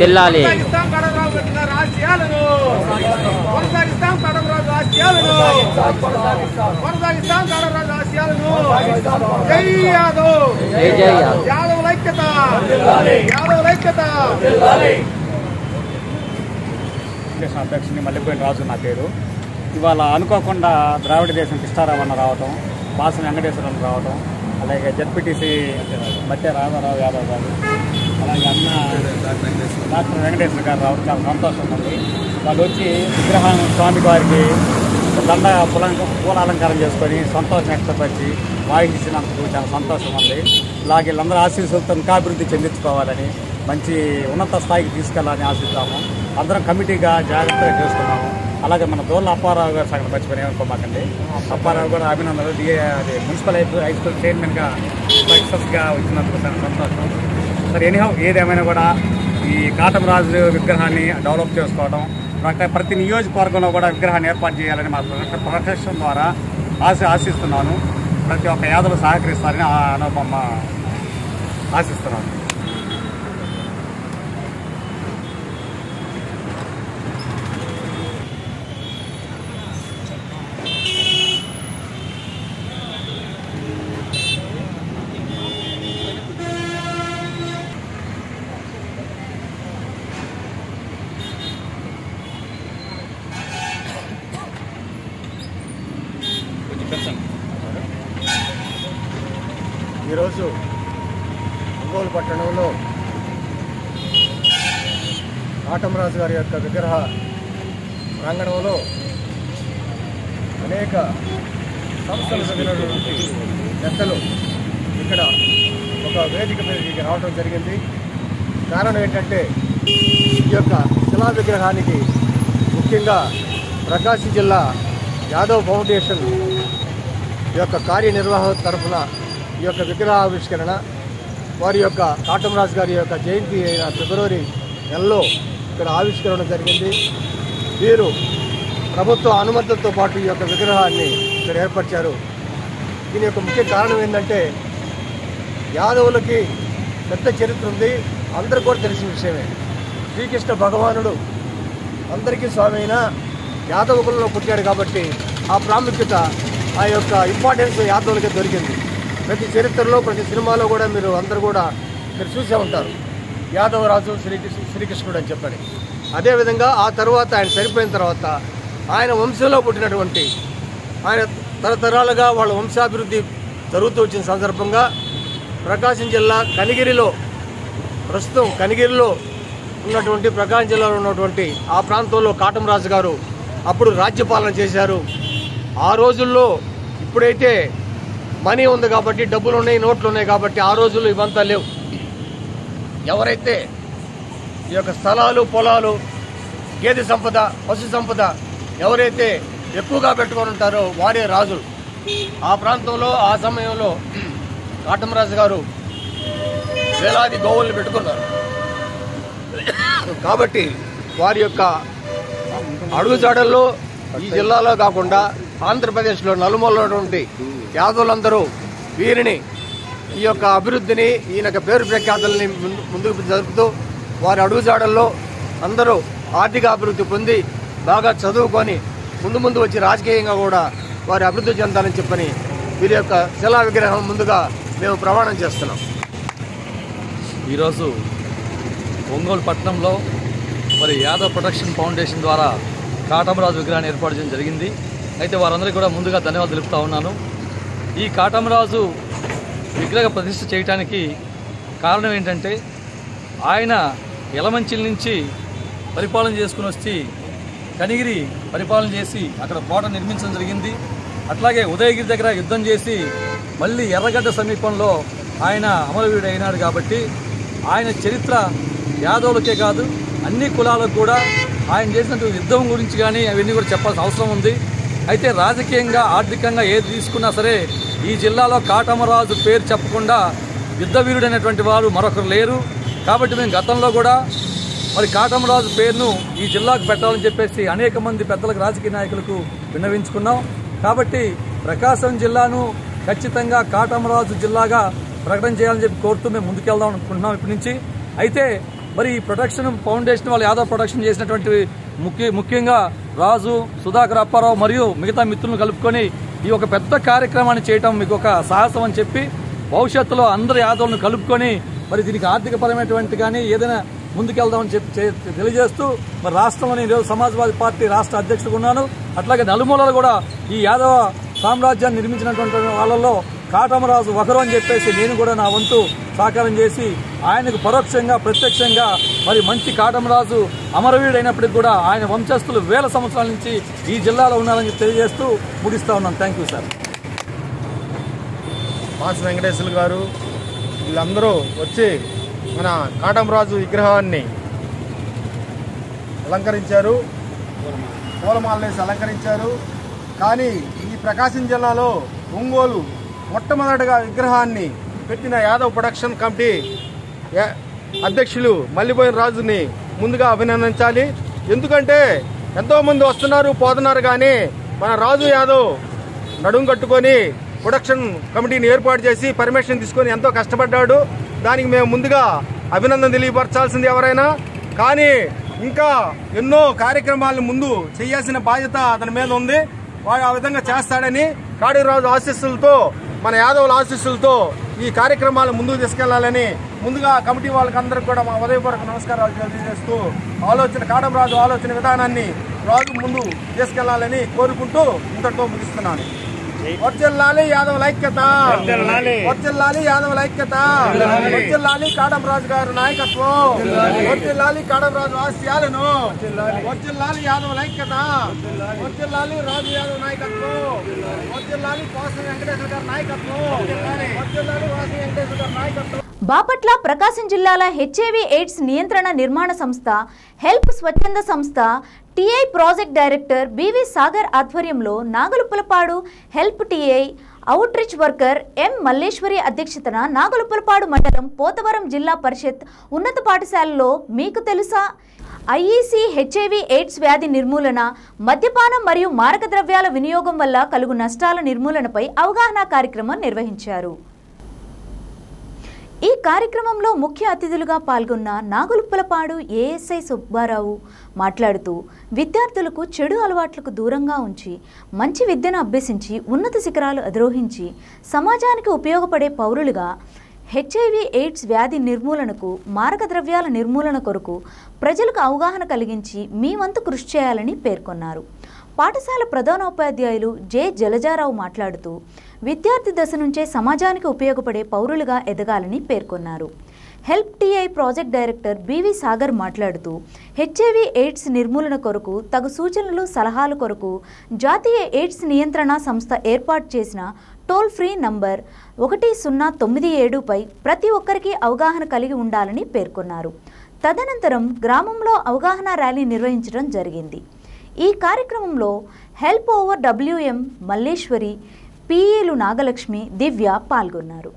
వెళ్ళాలి అధ్యక్షుని మల్లెబోయిన రాజు నా పేరు. ఇవాళ అనుకోకుండా ద్రావిడ దేశం కృష్ణారావు అన్న రావటం, పాసం వెంకటేశ్వరరావు రావటం, అలాగే జెడ్పీటీసీ మట్టే రాఘవరావు యాదవ్ గారు, అలాగే అన్న డాక్టర్ వెంకటేశ్వర గారు రావడం చాలా సంతోషంగా ఉంది. వాళ్ళు వచ్చి విగ్రహం స్వామి వారికి దండ పూలాలంకారం చేసుకొని సంతోషం వ్యక్తపరిచి వాయించినందుకు చాలా సంతోషం ఉంది. అలాగే వీళ్ళందరూ ఆశీస్సులతో ఇంకా అభివృద్ధి చెందించుకోవాలని, మంచి ఉన్నత స్థాయికి తీసుకెళ్లాలని ఆశిస్తాము. అందరం కమిటీగా జాగ్రత్తగా చేసుకున్నాము. అలాగే మన దూళ్ళ అప్పారావు గారు సగం మర్చిపోయి ఏమనుకోమాకండి. అప్పారావు కూడా అభినందనలు. మున్సిపల్ హై స్కూల్ చైర్మన్గా సక్సెస్గా వచ్చినందుకు చాలా సంతోషం. సరే, ఎనీహౌ ఏదేమైనా కూడా ఈ కాటమరాజు విగ్రహాన్ని డెవలప్ చేసుకోవడం, ప్రతి నియోజకవర్గంలో కూడా విగ్రహాన్ని ఏర్పాటు చేయాలని మా ప్రొటెక్షన్ ద్వారా ఆశిస్తున్నాను. ప్రతి ఒక్క యాదవులు సహకరిస్తారని అనుపమ ఆశిస్తున్నాను. ఈరోజు ఒంగోలు పట్టణంలో కాటమరాజు గారి యొక్క విగ్రహ ప్రాంగణంలో అనేక సంస్థలు చెందినటువంటి పెద్దలు ఇక్కడ ఒక వేదిక మీదకి రావడం జరిగింది. కారణం ఏంటంటే ఈ యొక్క శిలా విగ్రహానికి ముఖ్యంగా ప్రకాశం జిల్లా యాదవ్ ఫౌండేషన్ యొక్క కార్యనిర్వాహక తరఫున ఈ యొక్క విగ్రహావిష్కరణ వారి యొక్క కాటమరాజు గారి యొక్క జయంతి అయిన ఫిబ్రవరి నెలలో ఇక్కడ ఆవిష్కరణ జరిగింది. వీరు ప్రభుత్వ అనుమతులతో పాటు ఈ యొక్క విగ్రహాన్ని ఇక్కడ ఏర్పరిచారు. దీని యొక్క ముఖ్య కారణం ఏంటంటే యాదవులకి పెద్ద చరిత్ర ఉంది, అందరూ కూడా తెలిసిన విషయమే. శ్రీకృష్ణ భగవానుడు అందరికీ స్వామి అయిన యాదవ కులంలో పుట్టాడు కాబట్టి ఆ ప్రాముఖ్యత, ఆ యొక్క ఇంపార్టెన్స్ యాదవులకే దొరికింది. ప్రతి చరిత్రలో ప్రతి సినిమాలో కూడా మీరు అందరూ కూడా మీరు చూసే ఉంటారు యాదవరాజు శ్రీకృష్ణుడు అని చెప్పని. అదేవిధంగా ఆ తర్వాత ఆయన చనిపోయిన తర్వాత ఆయన వంశంలో పుట్టినటువంటి ఆయన తరతరాలుగా వాళ్ళ వంశాభివృద్ధి జరుగుతూ వచ్చిన సందర్భంగా ప్రకాశం జిల్లా కనిగిరిలో, ప్రస్తుతం కనిగిరిలో ఉన్నటువంటి ప్రకాశం జిల్లాలో ఉన్నటువంటి ఆ ప్రాంతంలో కాటమరాజు గారు అప్పుడు రాజ్యపాలన చేశారు. ఆ రోజుల్లో ఇప్పుడైతే మనీ ఉంది కాబట్టి, డబ్బులు ఉన్నాయి, నోట్లు ఉన్నాయి కాబట్టి ఆ రోజుల్లో ఇవంతా లేవు. ఎవరైతే ఈ యొక్క స్థలాలు, పొలాలు, గేదె సంపద, పశు సంపద ఎవరైతే ఎక్కువగా పెట్టుకొని ఉంటారో వారే రాజులు. ఆ ప్రాంతంలో ఆ సమయంలో కాటమరాజు గారు వేలాది గోవుల్ని పెట్టుకున్నారు కాబట్టి వారి యొక్క అడుగుజాడల్లో ఈ జిల్లాలో కాకుండా ఆంధ్రప్రదేశ్లో నలుమూలటువంటి యాదవులందరూ వీరిని ఈ యొక్క అభివృద్ధిని, ఈయన పేరు ప్రఖ్యాతుల్ని ముందుకు జరుపుతూ వారి అడుగుజాడల్లో అందరూ ఆర్థిక అభివృద్ధి పొంది బాగా చదువుకొని ముందు వచ్చి రాజకీయంగా కూడా వారి అభివృద్ధి చెందాలని చెప్పని వీరి యొక్క శిలా విగ్రహం ముందుగా మేము ప్రమాణం చేస్తున్నాం. ఈరోజు ఒంగోలు పట్టణంలో మరి యాదవ్ ప్రొటెక్షన్ ఫౌండేషన్ ద్వారా కాటమరాజు విగ్రహాన్ని ఏర్పాటు చేయడం జరిగింది. అయితే వారందరికీ కూడా ముందుగా ధన్యవాదాలు తెలుపుతా ఉన్నాను. ఈ కాటమరాజు విగ్రహ ప్రతిష్ఠ చేయడానికి కారణం ఏంటంటే ఆయన యలమంచిల నుంచి పరిపాలన చేసుకుని వచ్చి కనిగిరి పరిపాలన చేసి అక్కడ కోట నిర్మించడం జరిగింది. అట్లాగే ఉదయగిరి దగ్గర యుద్ధం చేసి మళ్ళీ ఎర్రగడ్డ సమీపంలో ఆయన అమరవీరుడు అయినాడు కాబట్టి ఆయన చరిత్ర యాదవులకే కాదు అన్ని కులాలకు కూడా ఆయన చేసినటువంటి యుద్ధం గురించి కానీ అవన్నీ కూడా చెప్పాల్సిన అవసరం ఉంది. అయితే రాజకీయంగా, ఆర్థికంగా ఏది తీసుకున్నా సరే ఈ జిల్లాలో కాటమరాజు పేరు చెప్పకుండా యుద్ధవీరుడైనటువంటి వారు మరొకరు లేరు. కాబట్టి మేము గతంలో కూడా మరి కాటమరాజు పేరును ఈ జిల్లాకు పెట్టాలని చెప్పేసి అనేక మంది పెద్దలకు, రాజకీయ నాయకులకు విన్నవించుకున్నాం. కాబట్టి ప్రకాశం జిల్లాను ఖచ్చితంగా కాటమరాజు జిల్లాగా ప్రకటన చేయాలని చెప్పి కోరుతూ మేము ముందుకెళ్దాం అనుకుంటున్నాం ఇప్పటి నుంచి. అయితే మరి ఈ ప్రొటెక్షన్ ఫౌండేషన్ వాళ్ళు యాదవ్ ప్రొటెక్షన్ చేసినటువంటి ముఖ్యంగా రాజు, సుధాకర్, అప్పారావు మరియు మిగతా మిత్రులను కలుపుకొని ఈ ఒక పెద్ద కార్యక్రమాన్ని చేయటం మీకు ఒక సాహసం అని చెప్పి భవిష్యత్తులో అందరు యాదవులను కలుపుకొని మరి దీనికి ఆర్థికపరమైనటువంటి కానీ ఏదైనా ముందుకెళ్దామని చెప్పి తెలియజేస్తూ మరి రాష్ట్రంలోని ఈరోజు సమాజ్వాదీ పార్టీ రాష్ట్ర అధ్యక్షుడు ఉన్నాను. అట్లాగే నలుమూలలు కూడా ఈ యాదవ సామ్రాజ్యాన్ని నిర్మించినటువంటి వాళ్ళల్లో కాటమరాజు ఒకరు అని చెప్పేసి నేను కూడా నా వంతు సహకారం చేసి ఆయనకు పరోక్షంగా, ప్రత్యక్షంగా మరి మంచి కాటమరాజు అమరవీరుడైనప్పటికీ కూడా ఆయన వంశస్థులు వేల సంవత్సరాల నుంచి ఈ జిల్లాలో ఉన్నారని తెలియజేస్తూ ముగిస్తా ఉన్నాను. Thank you sir. Mass Venkateswarlu గారు వీళ్ళందరూ వచ్చి మన కాటమరాజు విగ్రహాన్ని అలంకరించారు, పూలమాలనేసి అలంకరించారు. కానీ ఈ ప్రకాశం జిల్లాలో ఒంగోలు మొట్టమొదటిగా విగ్రహాన్ని పెట్టిన యాదవ్ ప్రొడక్షన్ కమిటీ అధ్యక్షులు మల్లిపోయిన రాజుని ముందుగా అభినందించాలి. ఎందుకంటే ఎంతోమంది వస్తున్నారు, పోతున్నారు, కానీ మన రాజు యాదవ్ నడుం కట్టుకొని ప్రొడక్షన్ కమిటీని ఏర్పాటు చేసి పర్మిషన్ తీసుకొని ఎంతో కష్టపడ్డాడు. దానికి మేము ముందుగా అభినందన తెలియపరచాల్సింది ఎవరైనా. కానీ ఇంకా ఎన్నో కార్యక్రమాలను ముందు చేయాల్సిన బాధ్యత అతని మీద ఉంది. వాడు ఆ విధంగా చేస్తాడని కాడిరాజు ఆశీస్సులతో, మన యాదవుల ఆశీస్సులతో ఈ కార్యక్రమాలు ముందుకు తీసుకెళ్లాలని ముందుగా కమిటీ వాళ్ళకందరికీ కూడా మా ఉదయపూర్వక నమస్కారాలు తెలియజేస్తూ కాటమరాజు ఆలోచన విధానాన్ని రాజు ముందు తీసుకెళ్లాలని కోరుకుంటూ ఇంతటితో ముగిస్తున్నాను. వర్ధిల్లాలి యాదవుల ఐక్యత, వర్ధిల్లాలి యాదవుల ఐక్యత, వర్ధిల్లాలి కాటమరాజు గారి నాయకత్వం, వర్ధిల్లాలి కాటమరాజు ఆశయాలను, వర్ధిల్లాలి యాదవుల ఐక్యత, వర్ధిల్లాలి రాజు యాదవ్ నాయకత్వం, వర్ధిల్లాలి వాసు వెంకటేశ్వర గారి నాయకత్వం, వర్ధిల్లాలి వాసు వెంకటేశ్వర గారి నాయకత్వం. బాపట్ల ప్రకాశం జిల్లాల హెచ్ఐవి ఎయిడ్స్ నియంత్రణ నిర్మాణ సంస్థ హెల్ప్ స్వచ్ఛంద సంస్థ TI project director BV Sagar ఆధ్వర్యంలో Nagulupalapadu help TI outreach worker M Malleswari అధ్యక్షతన నాగులుప్పలపాడు మండలం పోతవరం జిల్లా పరిషత్ ఉన్నత పాఠశాలలో మీకు తెలుసా ఐఈసీ హెచ్ఐవి ఎయిడ్స్ వ్యాధి నిర్మూలన, మద్యపానం మరియు మారక ద్రవ్యాల వినియోగం వల్ల కలుగు నష్టాల నిర్మూలనపై అవగాహన కార్యక్రమం నిర్వహించారు. ఈ కార్యక్రమంలో ముఖ్య అతిథులుగా పాల్గొన్న నాగులుప్పలపాడు ఏఎస్ఐ సుబ్బారావు మాట్లాడుతూ విద్యార్థులకు చెడు అలవాట్లకు దూరంగా ఉంచి మంచి విద్యను అభ్యసించి ఉన్నత శిఖరాలు అధిరోహించి సమాజానికి ఉపయోగపడే పౌరులుగా హెచ్ఐవి ఎయిడ్స్ వ్యాధి నిర్మూలనకు, మారక ద్రవ్యాల నిర్మూలన కొరకు ప్రజలకు అవగాహన కలిగించి మీ వంతు కృషి చేయాలని పేర్కొన్నారు. పాఠశాల ప్రధానోపాధ్యాయులు జె జలజారావు మాట్లాడుతూ విద్యార్థి దశ నుంచే సమాజానికి ఉపయోగపడే పౌరులుగా ఎదగాలని పేర్కొన్నారు. Help TI project director BV Sagar మాట్లాడుతూ హెచ్ఐవి ఎయిడ్స్ నిర్మూలన కొరకు తగు సూచనలు, సలహాల కొరకు జాతీయ ఎయిడ్స్ నియంత్రణ సంస్థ ఏర్పాటు చేసిన టోల్ ఫ్రీ నంబర్ 1097పై ప్రతి ఒక్కరికి అవగాహన కలిగి ఉండాలని పేర్కొన్నారు. తదనంతరం గ్రామంలో అవగాహన ర్యాలీ నిర్వహించడం జరిగింది. ఈ కార్యక్రమంలో హెల్ప్ ఓవర్ WM మల్లేశ్వరి, పిఏలు నాగలక్ష్మి, దివ్య పాల్గొన్నారు.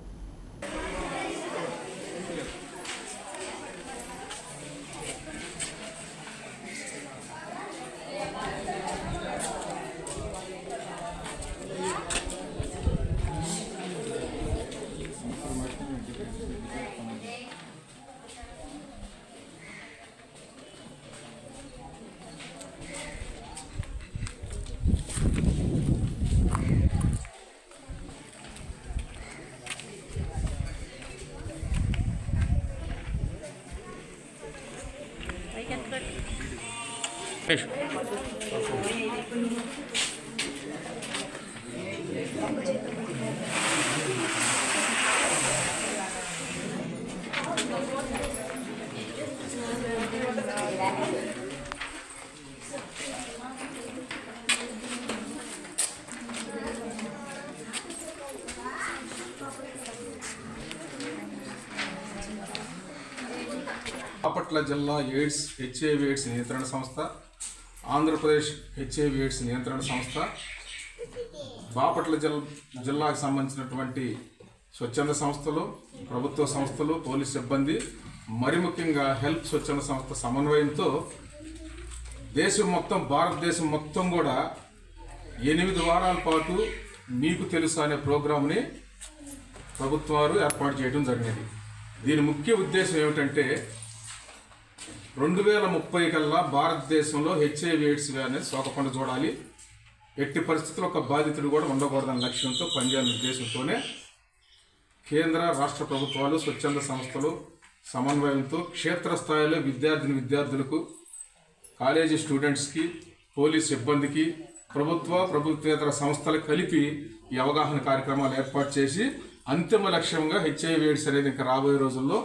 బాపట్ల జిల్లా హెచ్ఐవి ఎయిడ్స్ నియంత్రణ సంస్థ, ఆంధ్రప్రదేశ్ హెచ్ఐవి ఎయిడ్స్ నియంత్రణ సంస్థ, బాపట్ల జిల్లాకు సంబంధించినటువంటి స్వచ్ఛంద సంస్థలు, ప్రభుత్వ సంస్థలు, పోలీస్ సిబ్బంది, మరి ముఖ్యంగా హెల్ప్ స్వచ్ఛంద సంస్థ సమన్వయంతో దేశం మొత్తం, భారతదేశం మొత్తం కూడా 8 వారాల పాటు మీకు తెలుసు అనే ప్రోగ్రాంని ప్రభుత్వాలు ఏర్పాటు చేయడం జరిగింది. దీని ముఖ్య ఉద్దేశం ఏమిటంటే 2030 కల్లా భారతదేశంలో హెచ్ఐవి ఎయిడ్స్ అనేది సోకకుండా చూడాలి, ఎట్టి పరిస్థితుల్లో ఒక బాధితుడు కూడా ఉండకూడదన్న లక్ష్యంతో పనిచేయాలనే ఉద్దేశంతోనే కేంద్ర రాష్ట్ర ప్రభుత్వాలు, స్వచ్ఛంద సంస్థలు సమన్వయంతో క్షేత్రస్థాయిలో విద్యార్థులకు, కాలేజీ స్టూడెంట్స్కి, పోలీస్ సిబ్బందికి, ప్రభుత్వేతర సంస్థలకు కలిపి ఈ అవగాహన కార్యక్రమాలు ఏర్పాటు చేసి అంతిమ లక్ష్యంగా హెచ్ఐవి ఎయిడ్స్ అనేది ఇంకా రాబోయే రోజుల్లో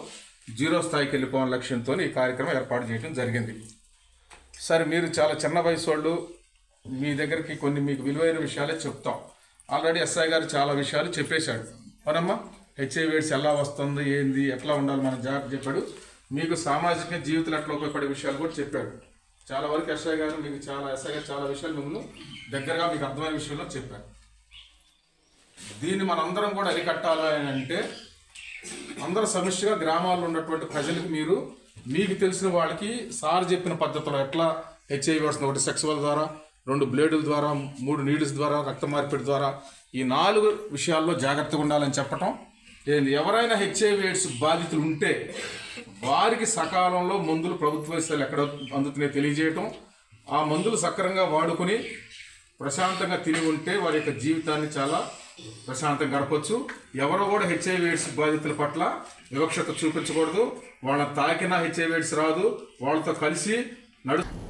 0 స్థాయికి వెళ్ళిపోవాలని లక్ష్యంతో ఈ కార్యక్రమం ఏర్పాటు చేయడం జరిగింది. సరే, మీరు చాలా చిన్న వయసు వాళ్ళు, మీ దగ్గరికి కొన్ని మీకు విలువైన విషయాలే చెప్తాం. ఆల్రెడీ ఎస్ఐ గారు చాలా విషయాలు చెప్పేశాడు. మనమ్మ హెచ్ఐవి ఎయిడ్స్ ఎలా వస్తుంది, ఏంది, ఎట్లా ఉండాలి మన జాగ్రత్త చెప్పాడు. మీకు సామాజిక జీవితంలో ఎట్లా ఉపయోగపడే విషయాలు కూడా చెప్పాడు. చాలా వరకు ఎస్ఐ గారు చాలా విషయాలు మిమ్మల్ని దగ్గరగా మీకు అర్థమైన విషయంలో చెప్పారు. దీన్ని మనందరం కూడా అరికట్టాలి అంటే అందరూ సమిష్టిగా గ్రామాల్లో ఉన్నటువంటి ప్రజలకు మీకు తెలిసిన వాళ్ళకి సార్ చెప్పిన పద్ధతిలో ఎట్లా హెచ్ఐవి వస్తుంది, 1 సెక్సువల్ ద్వారా, 2 బ్లేడుల ద్వారా, 3 నీడిల్స్ ద్వారా, రక్త మార్పిడి ద్వారా, ఈ 4 విషయాల్లో జాగ్రత్తగా ఉండాలని చెప్పటం. ఎవరైనా హెచ్ఐవి ఎయిడ్స్ బాధితులు ఉంటే వారికి సకాలంలో మందులు ప్రభుత్వ స్థాయిలో ఎక్కడ అందుతున్నాయో తెలియజేయటం, ఆ మందులు సక్రమంగా వాడుకొని ప్రశాంతంగా తిరిగి ఉంటే వారి యొక్క జీవితాన్ని చాలా ప్రశాంతంగా గడపచ్చు. ఎవరో కూడా హెచ్ఐవి ఎయిడ్స్ బాధితుల పట్ల వివక్షత చూపించకూడదు. వాళ్ళని తాకినా హెచ్ఐవి ఎయిడ్స్ రాదు, వాళ్ళతో కలిసి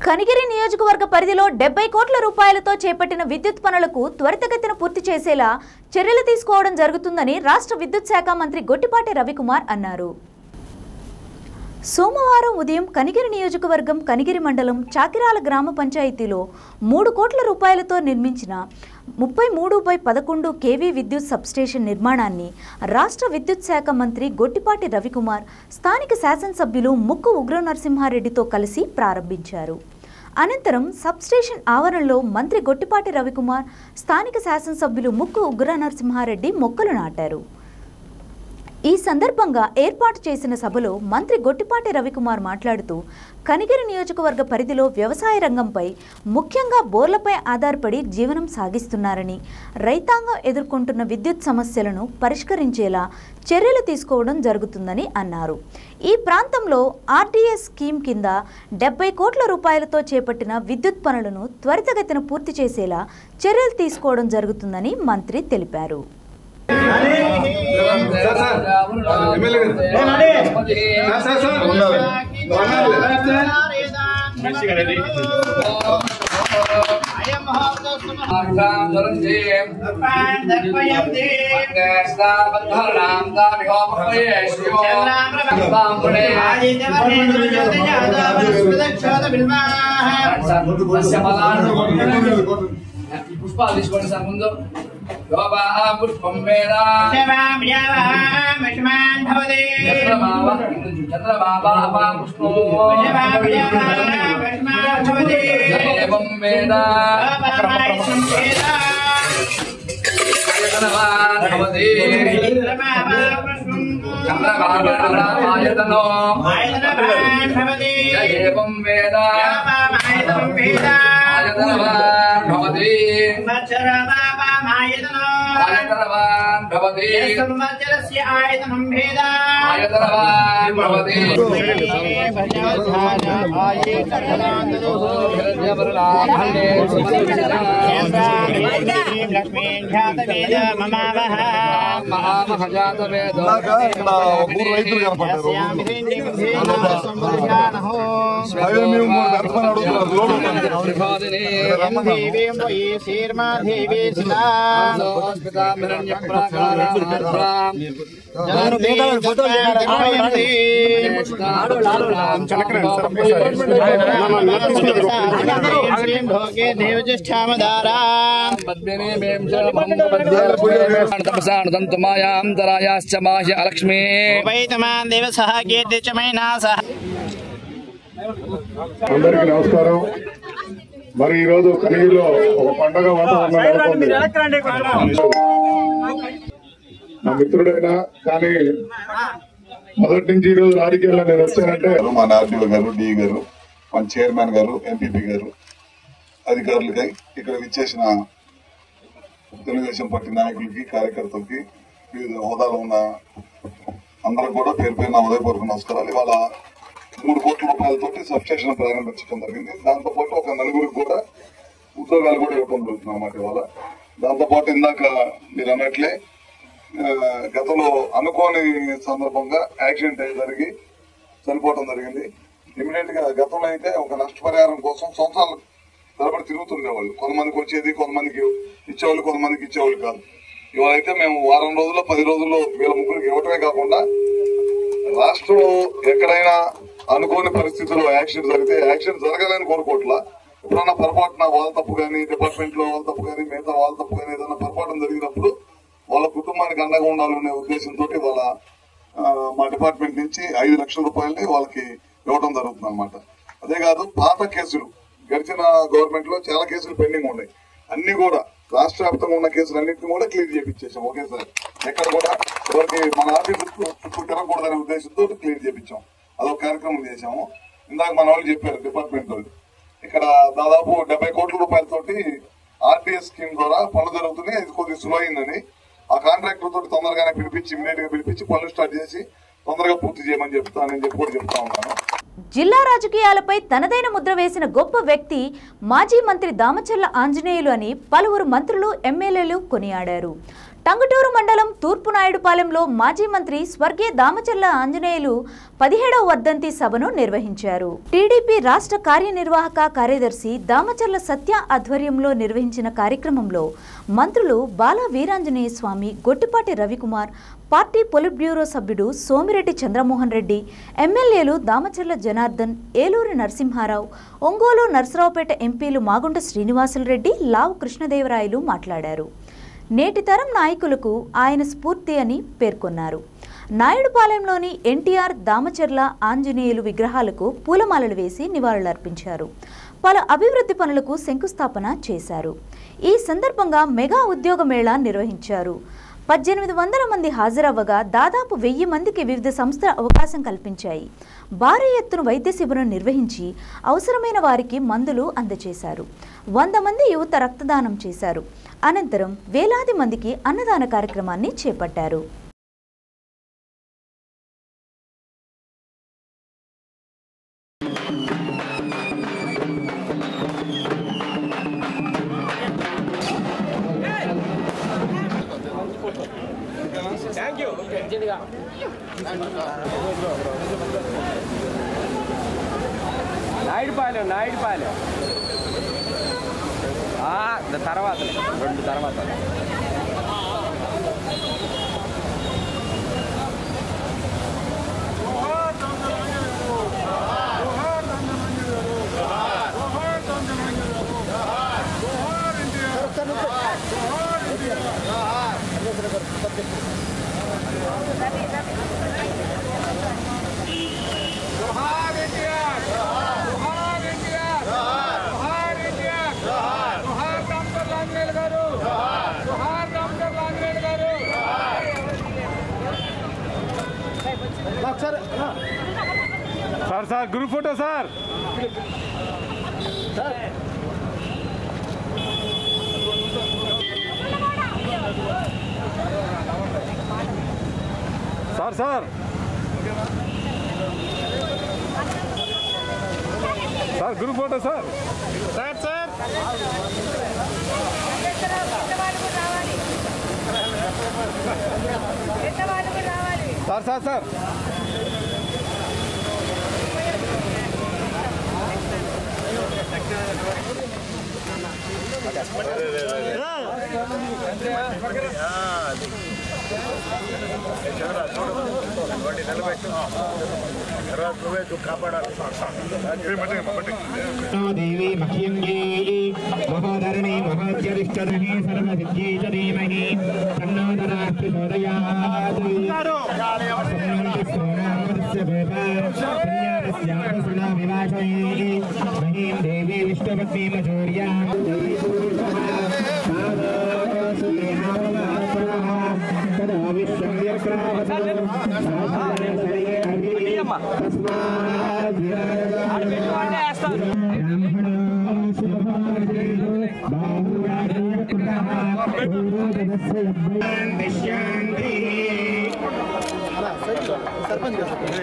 కనిగిరి నియోజకవర్గ పరిధిలో 70 కోట్ల రూపాయలతో చేపట్టిన విద్యుత్ పనులకు త్వరితగతిన పూర్తి చేసేలా చర్యలు తీసుకోవడం జరుగుతుందని రాష్ట్ర విద్యుత్ శాఖ మంత్రి గొట్టిపాటి రవికుమార్ అన్నారు. సోమవారం ఉదయం కనిగిరి నియోజకవర్గం కనిగిరి మండలం చాకిరాల గ్రామ పంచాయతీలో 3 కోట్ల రూపాయలతో నిర్మించిన 33/11 kV విద్యుత్ సబ్స్టేషన్ నిర్మాణాన్ని రాష్ట్ర విద్యుత్ శాఖ మంత్రి గొట్టిపాటి రవికుమార్ స్థానిక శాసనసభ్యులు ముక్కు ఉగ్ర నరసింహారెడ్డితో కలిసి ప్రారంభించారు. అనంతరం సబ్స్టేషన్ ఆవరణలో మంత్రి గొట్టిపాటి రవికుమార్, స్థానిక శాసనసభ్యులు ముక్కు ఉగ్ర నరసింహారెడ్డి మొక్కలు నాటారు. ఈ సందర్భంగా ఏర్పాటు చేసిన సభలో మంత్రి గొట్టిపాటి రవికుమార్ మాట్లాడుతూ కనిగిరి నియోజకవర్గ పరిధిలో వ్యవసాయ రంగంపై ముఖ్యంగా బోర్లపై ఆధారపడి జీవనం సాగిస్తున్నారని, రైతాంగం ఎదుర్కొంటున్న విద్యుత్ సమస్యలను పరిష్కరించేలా చర్యలు తీసుకోవడం జరుగుతుందని అన్నారు. ఈ ప్రాంతంలో ఆర్డీఎస్ స్కీమ్ కింద 70 కోట్ల రూపాయలతో చేపట్టిన విద్యుత్ పనులను త్వరితగతిన పూర్తి చేసేలా చర్యలు తీసుకోవడం జరుగుతుందని మంత్రి తెలిపారు. పుష్పాలు తీసుకోండి సార్ ముందు. పుష్పం వేదా చంద్రబాబా పుష్పం వేదా చంద్రబాబాయతనో ఏవం వేదా భవతి ఆయతనవాన్ భవతి సంవత్సరస్య ఆయతనం భేదా ఆయతనవాన్ భవతి లక్ష్మీ అందరికీ నమస్కారం. మరి ఈరోజు కనిగిరిలో ఒక పండగ వాతావరణం నా మిత్రుడైనా కానీ మొదటి నుంచి ఈరోజు రాజకీయాల్లో నేను వచ్చానంటే మా ఆర్డీఓ గారు, డిఈ గారు, మన చైర్మన్ గారు, ఎంపీపీ గారు, అధికారులకి, ఇక్కడ విచ్చేసిన తెలుగుదేశం పార్టీ నాయకులకి, కార్యకర్తలకి, వివిధ హోదాలో ఉన్న అందరూ కూడా పేరు పేరున ఉదయపూర్వక నమస్కారాలు. ఇవాళ 3 కోట్ల రూపాయలతోటి సబ్స్టేషన్ ప్రారంభించడం జరిగింది. దాంతోపాటు ఒక 4గురికి కూడా ఉద్యోగాలు కూడా ఇవ్వడం జరుగుతుంది అన్నమాట ఇవాళ. దాంతోపాటు ఇందాక మీరు అన్నట్లే గతంలో అనుకోని సందర్భంగా యాక్సిడెంట్ అయ్యి జరిగి చనిపోవడం జరిగింది. ఇమీడియట్ గా గతంలో అయితే ఒక నష్టపరిహారం కోసం సంవత్సరాలు తరబడి తిరుగుతుండేవాళ్ళు. కొంతమందికి వచ్చేది, కొంతమందికి ఇచ్చేవాళ్ళు, కొంతమందికి ఇచ్చేవాళ్ళు కాదు. ఇవాళ అయితే మేము వారం రోజుల్లో 10 రోజుల్లో వీళ్ళ ముగ్గురికి ఇవ్వటమే కాకుండా రాష్ట్రంలో ఎక్కడైనా అనుకోని పరిస్థితుల్లో యాక్సిడెంట్ జరిగితే యాక్సిడెంట్ జరగాలని కోరుకోవట్లా, ఎప్పుడన్నా పొరపాటున వాళ్ళ తప్పు కానీ, డిపార్ట్మెంట్ లో వాళ్ళ తప్పు కానీ, మిగతా వాళ్ళ తప్పు కానీ ఏదైనా పొరపాటు జరిగినప్పుడు వాళ్ళ కుటుంబానికి అండగా ఉండాలనే ఉద్దేశంతో వాళ్ళ మా డిపార్ట్మెంట్ నుంచి 5 లక్షల రూపాయలని వాళ్ళకి ఇవ్వడం జరుగుతుంది అనమాట. అదే కాదు, పాత కేసులు గడిచిన గవర్నమెంట్ లో చాలా కేసులు పెండింగ్ ఉన్నాయి. అన్ని కూడా రాష్ట్ర వ్యాప్తంగా ఉన్న కేసులు అన్నింటినీ కూడా క్లియర్ చేయించేసాం ఒకేసారి. ఎక్కడ కూడా ఎవరికి మన ఆఫీసు చుట్టూ తిరగకూడదనే ఉద్దేశంతో క్లియర్ చేయించాం. అదొక కార్యక్రమం చేశాము. ఇందాక మన వాళ్ళు చెప్పారు డిపార్ట్మెంట్ వాళ్ళు, ఇక్కడ దాదాపు 70 కోట్ల రూపాయలతోటి ఆర్డీఎస్ స్కీమ్ ద్వారా పనులు జరుగుతున్నాయి. అది కొద్దిగా స్లో అయిందని ఆ కాంట్రాక్టర్ తోటి తొందరగానే పిలిపించి ఇమీడియట్ గా పిలిపించి పనులు స్టార్ట్ చేసి తొందరగా పూర్తి చేయమని చెప్తానని చెప్పి కూడా చెప్తా ఉన్నాను. జిల్లా రాజకీయాలపై తనదైన ముద్ర వేసిన గొప్ప వ్యక్తి మాజీ మంత్రి దామచర్ల ఆంజనేయులు అని పలువురు మంత్రులు, ఎమ్మెల్యేలు కొనియాడారు. టంగుటూరు మండలం తూర్పు నాయుడుపాలెంలో మాజీ మంత్రి స్వర్గీయ దామచర్ల ఆంజనేయులు 17వ వర్ధంతి సభను నిర్వహించారు. టీడీపీ రాష్ట్ర కార్యనిర్వాహక కార్యదర్శి దామచర్ల సత్య ఆధ్వర్యంలో నిర్వహించిన కార్యక్రమంలో మంత్రులు Bala Veeranjaneya Swamy, Gottipati Ravikumar, party politburo సభ్యుడు సోమిరెడ్డి చంద్రమోహన్ రెడ్డి, ఎమ్మెల్యేలు దామచర్ల జనార్దన్, ఏలూరి నరసింహారావు, ఒంగోలు నర్సరావుపేట ఎంపీలు మాగుంట శ్రీనివాసులరెడ్డి, లావు కృష్ణదేవరాయలు మాట్లాడారు. నేటి తరం నాయకులకు ఆయన స్ఫూర్తి అని పేర్కొన్నారు. నాయుడుపాలెంలోని ఎన్టీఆర్, దామచర్ల ఆంజనేయులు విగ్రహాలకు పూలమాలలు వేసి నివాళులర్పించారు. పలు అభివృద్ధి పనులకు శంకుస్థాపన చేశారు. ఈ సందర్భంగా మెగా ఉద్యోగ మేళా నిర్వహించారు. 1800 మంది హాజరవ్వగా దాదాపు 1000 మందికి వివిధ సంస్థల అవకాశం కల్పించాయి. భారీ ఎత్తున వైద్య శిబిరం నిర్వహించి అవసరమైన వారికి మందులు అందజేశారు. 100 మంది యువత రక్తదానం చేశారు. అనంతరం వేలాది మందికి అన్నదాన కార్యక్రమాన్ని చేపట్టారు. నాయుడుపాలెం తర్వాత 2 తర్వాత sir group photo sir sir sir sir group photo sir sir sir sir sir sir देवी मह्यंगी महोधरणी महोद्यरिष्टधनी सर्वसिद्ध्यै च धीमहि तन्नो ददाति प्रचोदयात् सम्नोति सोनामस्य पुण्यास्यापसुना विवाशये महीं देवी विष्णुपत्नीमचौर्या तदा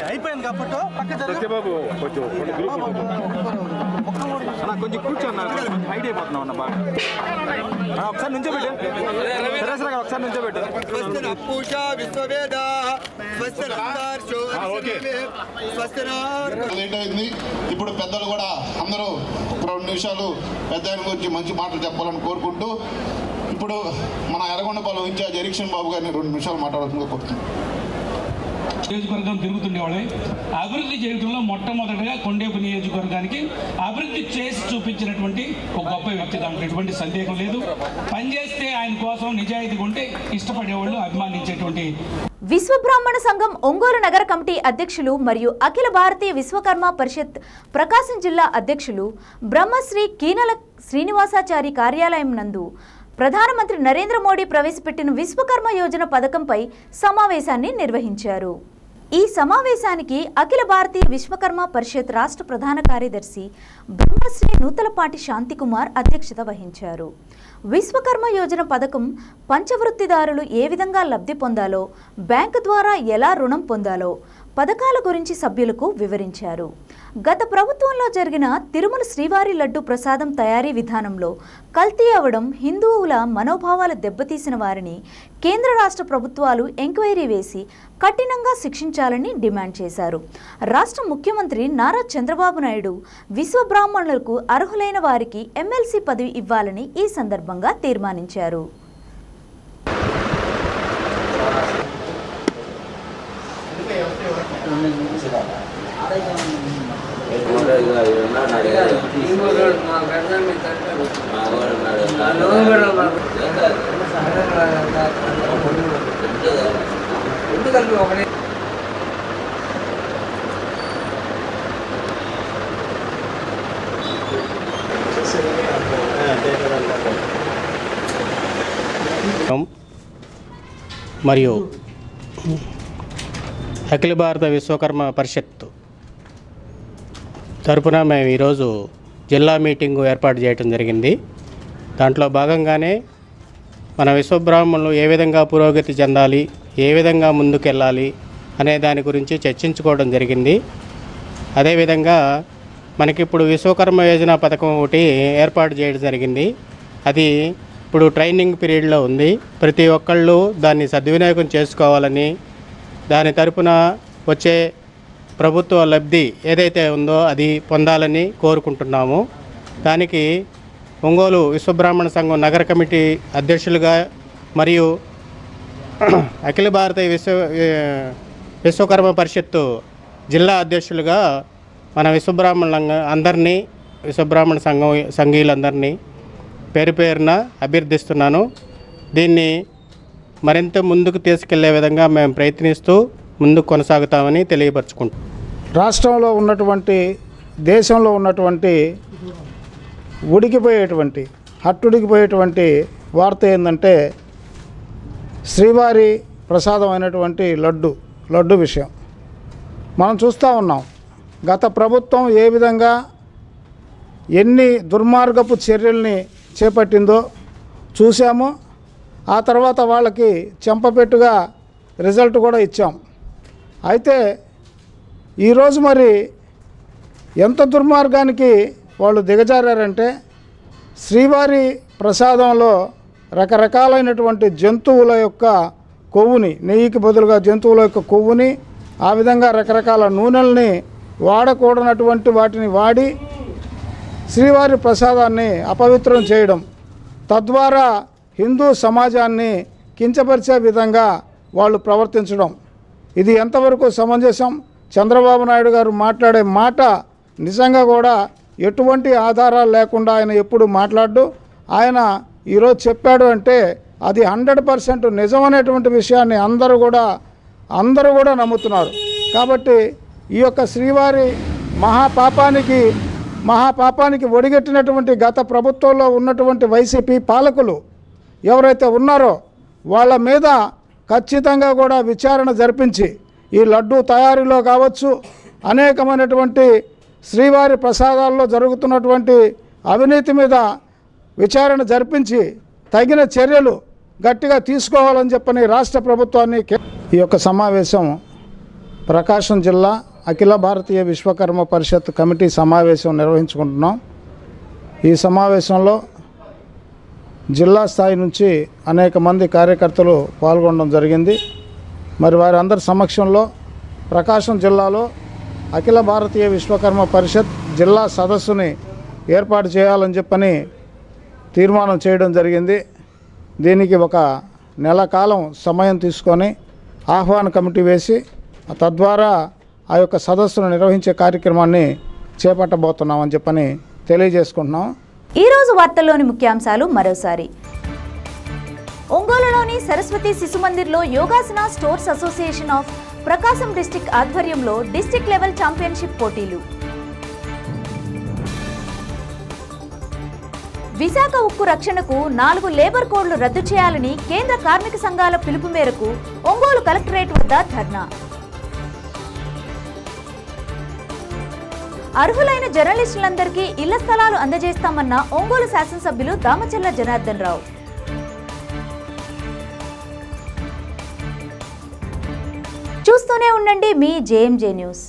అయిపోయింది కాబట్టి సత్యబాబు కొంచెం కొంచెం కూర్చోన్నారు హైట్ అయిపోతున్నాం అన్న బాగా ఒకసారి నుంచో పెట్టు ఒకసారి నుంచో పెట్టు ఏంటైంది ఇప్పుడు పెద్దలు కూడా అందరూ 2 నిమిషాలు పెద్ద ఆయన గురించి మంచి మాటలు చెప్పాలని కోరుకుంటూ ఇప్పుడు మన ఎర్రగొండపాలెం ఇన్ఛార్జ్ ఎరిక్షన్ బాబు గారిని 2 నిమిషాలు మాట్లాడుతుందిగా కోరుతున్నాం. నియోజకవర్గం తిరుగుతుండేవాళ్ళే అభివృద్ధి చేయడంలో మొట్టమొదటిగా కొండేపు నియోజకవర్గానికి అభివృద్ధి చేసి చూపించినటువంటి ఒక గొప్ప వ్యక్తి, దాంట్లో ఎటువంటి సందేహం లేదు. పనిచేస్తే ఆయన కోసం నిజాయితీగా ఉంటే ఇష్టపడేవాళ్ళు, అభిమానించేటువంటి విశ్వబ్రాహ్మణ సంఘం ఒంగోలు నగర కమిటీ అధ్యక్షులు మరియు అఖిల భారతీయ విశ్వకర్మ పరిషత్ ప్రకాశం జిల్లా అధ్యక్షులు బ్రహ్మశ్రీ కీనల శ్రీనివాసాచారి కార్యాలయం నందు ప్రధానమంత్రి నరేంద్ర మోడీ ప్రవేశపెట్టిన విశ్వకర్మ యోజన పథకంపై సమావేశాన్ని నిర్వహించారు. ఈ సమావేశానికి అఖిల భారతీయ విశ్వకర్మ పరిషత్ రాష్ట్ర ప్రధాన కార్యదర్శి బ్రహ్మశ్రీ నూతలపాటి శాంతికుమార్ అధ్యక్షత వహించారు. విశ్వకర్మ యోజన పథకం పంచవృత్తిదారులు ఏ విధంగా లబ్ధి పొందాలో, బ్యాంకు ద్వారా ఎలా రుణం పొందాలో పథకాల గురించి సభ్యులకు వివరించారు. గత ప్రభుత్వంలో జరిగిన తిరుమల శ్రీవారి లడ్డు ప్రసాదం తయారీ విధానంలో కల్తీ అవ్వడం, హిందువుల మనోభావాలు దెబ్బతీసిన వారిని కేంద్ర రాష్ట్ర ప్రభుత్వాలు ఎంక్వైరీ వేసి కఠినంగా శిక్షించాలని డిమాండ్ చేశారు. రాష్ట్ర ముఖ్యమంత్రి నారా చంద్రబాబు నాయుడు విశ్వబ్రాహ్మణులకు అర్హులైన వారికి ఎమ్మెల్సీ పదవి ఇవ్వాలని ఈ సందర్భంగా తీర్మానించారు. మరియు అఖిల భారత విశ్వకర్మ పరిషత్ తరపున మేము ఈరోజు జిల్లా మీటింగు ఏర్పాటు చేయడం జరిగింది. దాంట్లో భాగంగానే మన విశ్వబ్రాహ్మణులు ఏ విధంగా పురోగతి చెందాలి, ఏ విధంగా ముందుకెళ్ళాలి అనే దాని గురించి చర్చించుకోవడం జరిగింది. అదేవిధంగా మనకిప్పుడు విశ్వకర్మ యోజన పథకం ఒకటి ఏర్పాటు చేయడం జరిగింది. అది ఇప్పుడు ట్రైనింగ్ పీరియడ్లో ఉంది. ప్రతి ఒక్కళ్ళు దాన్ని సద్వినియోగం చేసుకోవాలని, దాని తరపున వచ్చే ప్రభుత్వ లబ్ధి ఏదైతే ఉందో అది పొందాలని కోరుకుంటున్నాము. దానికి ఒంగోలు విశ్వబ్రాహ్మణ సంఘం నగర కమిటీ అధ్యక్షులుగా మరియు అఖిల భారత విశ్వకర్మ పరిషత్తు జిల్లా అధ్యక్షులుగా మన విశ్వబ్రాహ్మణ సంఘీయులందరినీ పేరు పేరున అభ్యర్థిస్తున్నాను. దీన్ని మరింత ముందుకు తీసుకెళ్లే విధంగా మేము ప్రయత్నిస్తూ ముందుకు కొనసాగుతామని తెలియపరచుకుంటాం. రాష్ట్రంలో ఉన్నటువంటి, దేశంలో ఉన్నటువంటి హట్టుడికిపోయేటువంటి వార్త ఏంటంటే శ్రీవారి ప్రసాదం అయినటువంటి లడ్డు విషయం మనం చూస్తూ ఉన్నాం. గత ప్రభుత్వం ఏ విధంగా ఎన్ని దుర్మార్గపు చర్యల్ని చేపట్టిందో చూసాము. ఆ తర్వాత వాళ్ళకి చెంపపెట్టుగా రిజల్ట్ కూడా ఇచ్చాం. అయితే ఈరోజు మరి ఎంత దుర్మార్గానికి వాళ్ళు దిగజారారంటే శ్రీవారి ప్రసాదంలో రకరకాలైనటువంటి జంతువుల యొక్క కొవ్వుని, నెయ్యికి బదులుగా జంతువుల యొక్క కొవ్వుని, ఆ విధంగా రకరకాల నూనెల్ని వాడకూడనటువంటి వాటిని వాడి శ్రీవారి ప్రసాదాన్ని అపవిత్రం చేయడం, తద్వారా హిందూ సమాజాన్ని కించపరిచే విధంగా వాళ్ళు ప్రవర్తించడం, ఇది ఎంతవరకు సమంజసం? చంద్రబాబు నాయుడు గారు మాట్లాడే మాట నిజంగా కూడా ఎటువంటి ఆధారాలు లేకుండా ఆయన ఎప్పుడు మాట్లాడు. ఆయన ఈరోజు చెప్పాడు అంటే అది 100% నిజమనేటువంటి విషయాన్ని అందరూ కూడా నమ్ముతున్నారు. కాబట్టి ఈ యొక్క శ్రీవారి మహాపాపానికి ఒడిగట్టినటువంటి గత ప్రభుత్వంలో ఉన్నటువంటి వైసీపీ పాలకులు ఎవరైతే ఉన్నారో వాళ్ళ మీద ఖచ్చితంగా కూడా విచారణ జరిపించి ఈ లడ్డూ తయారీలో కావచ్చు, అనేకమైనటువంటి శ్రీవారి ప్రసాదాల్లో జరుగుతున్నటువంటి అవినీతి మీద విచారణ జరిపించి తగిన చర్యలు గట్టిగా తీసుకోవాలని చెప్పని రాష్ట్ర ప్రభుత్వాన్ని ఈ యొక్క సమావేశం ప్రకాశం జిల్లా అఖిల భారతీయ విశ్వకర్మ పరిషత్ కమిటీ సమావేశం నిర్వహించుకుంటున్నాం. ఈ సమావేశంలో జిల్లా స్థాయి నుంచి అనేక మంది కార్యకర్తలు పాల్గొనడం జరిగింది. మరి వారందరి సమక్షంలో ప్రకాశం జిల్లాలో అఖిల భారతీయ విశ్వకర్మ పరిషత్ జిల్లా సదస్సుని ఏర్పాటు చేయాలని చెప్పని తీర్మానం చేయడం జరిగింది. దీనికి ఒక నెల కాలం సమయం తీసుకొని ఆహ్వాన కమిటీ వేసి తద్వారా ఆ యొక్క సదస్సును నిర్వహించే కార్యక్రమాన్ని చేపట్టబోతున్నామని చెప్పని తెలియజేసుకుంటున్నాం. ఈరోజు వార్తల్లోని ముఖ్యాంశాలు మరోసారి. ఒంగోలులోని సరస్వతి శిశు మందిర్లో yogasana sports association of Prakasam district ఆధ్వర్యంలో డిస్టిక్ లెవెల్ ఛాంపియన్షిప్ పోటీలు. విశాఖ ఉక్కు రక్షణకు 4 లేబర్ కోడ్లు రద్దు చేయాలని కేంద్ర కార్మిక సంఘాల పిలుపు మేరకు ఒంగోలు కలెక్టరేట్ వద్ద ధర్నా. అర్హులైన జర్నలిస్టులందరికీ ఇళ్ల స్థలాలు అందజేస్తామన్న ఒంగోలు శాసనసభ్యులు దామచర్ల జనార్దన్ రావు. చూస్తూనే ఉండండి మీ జేఎంజే న్యూస్.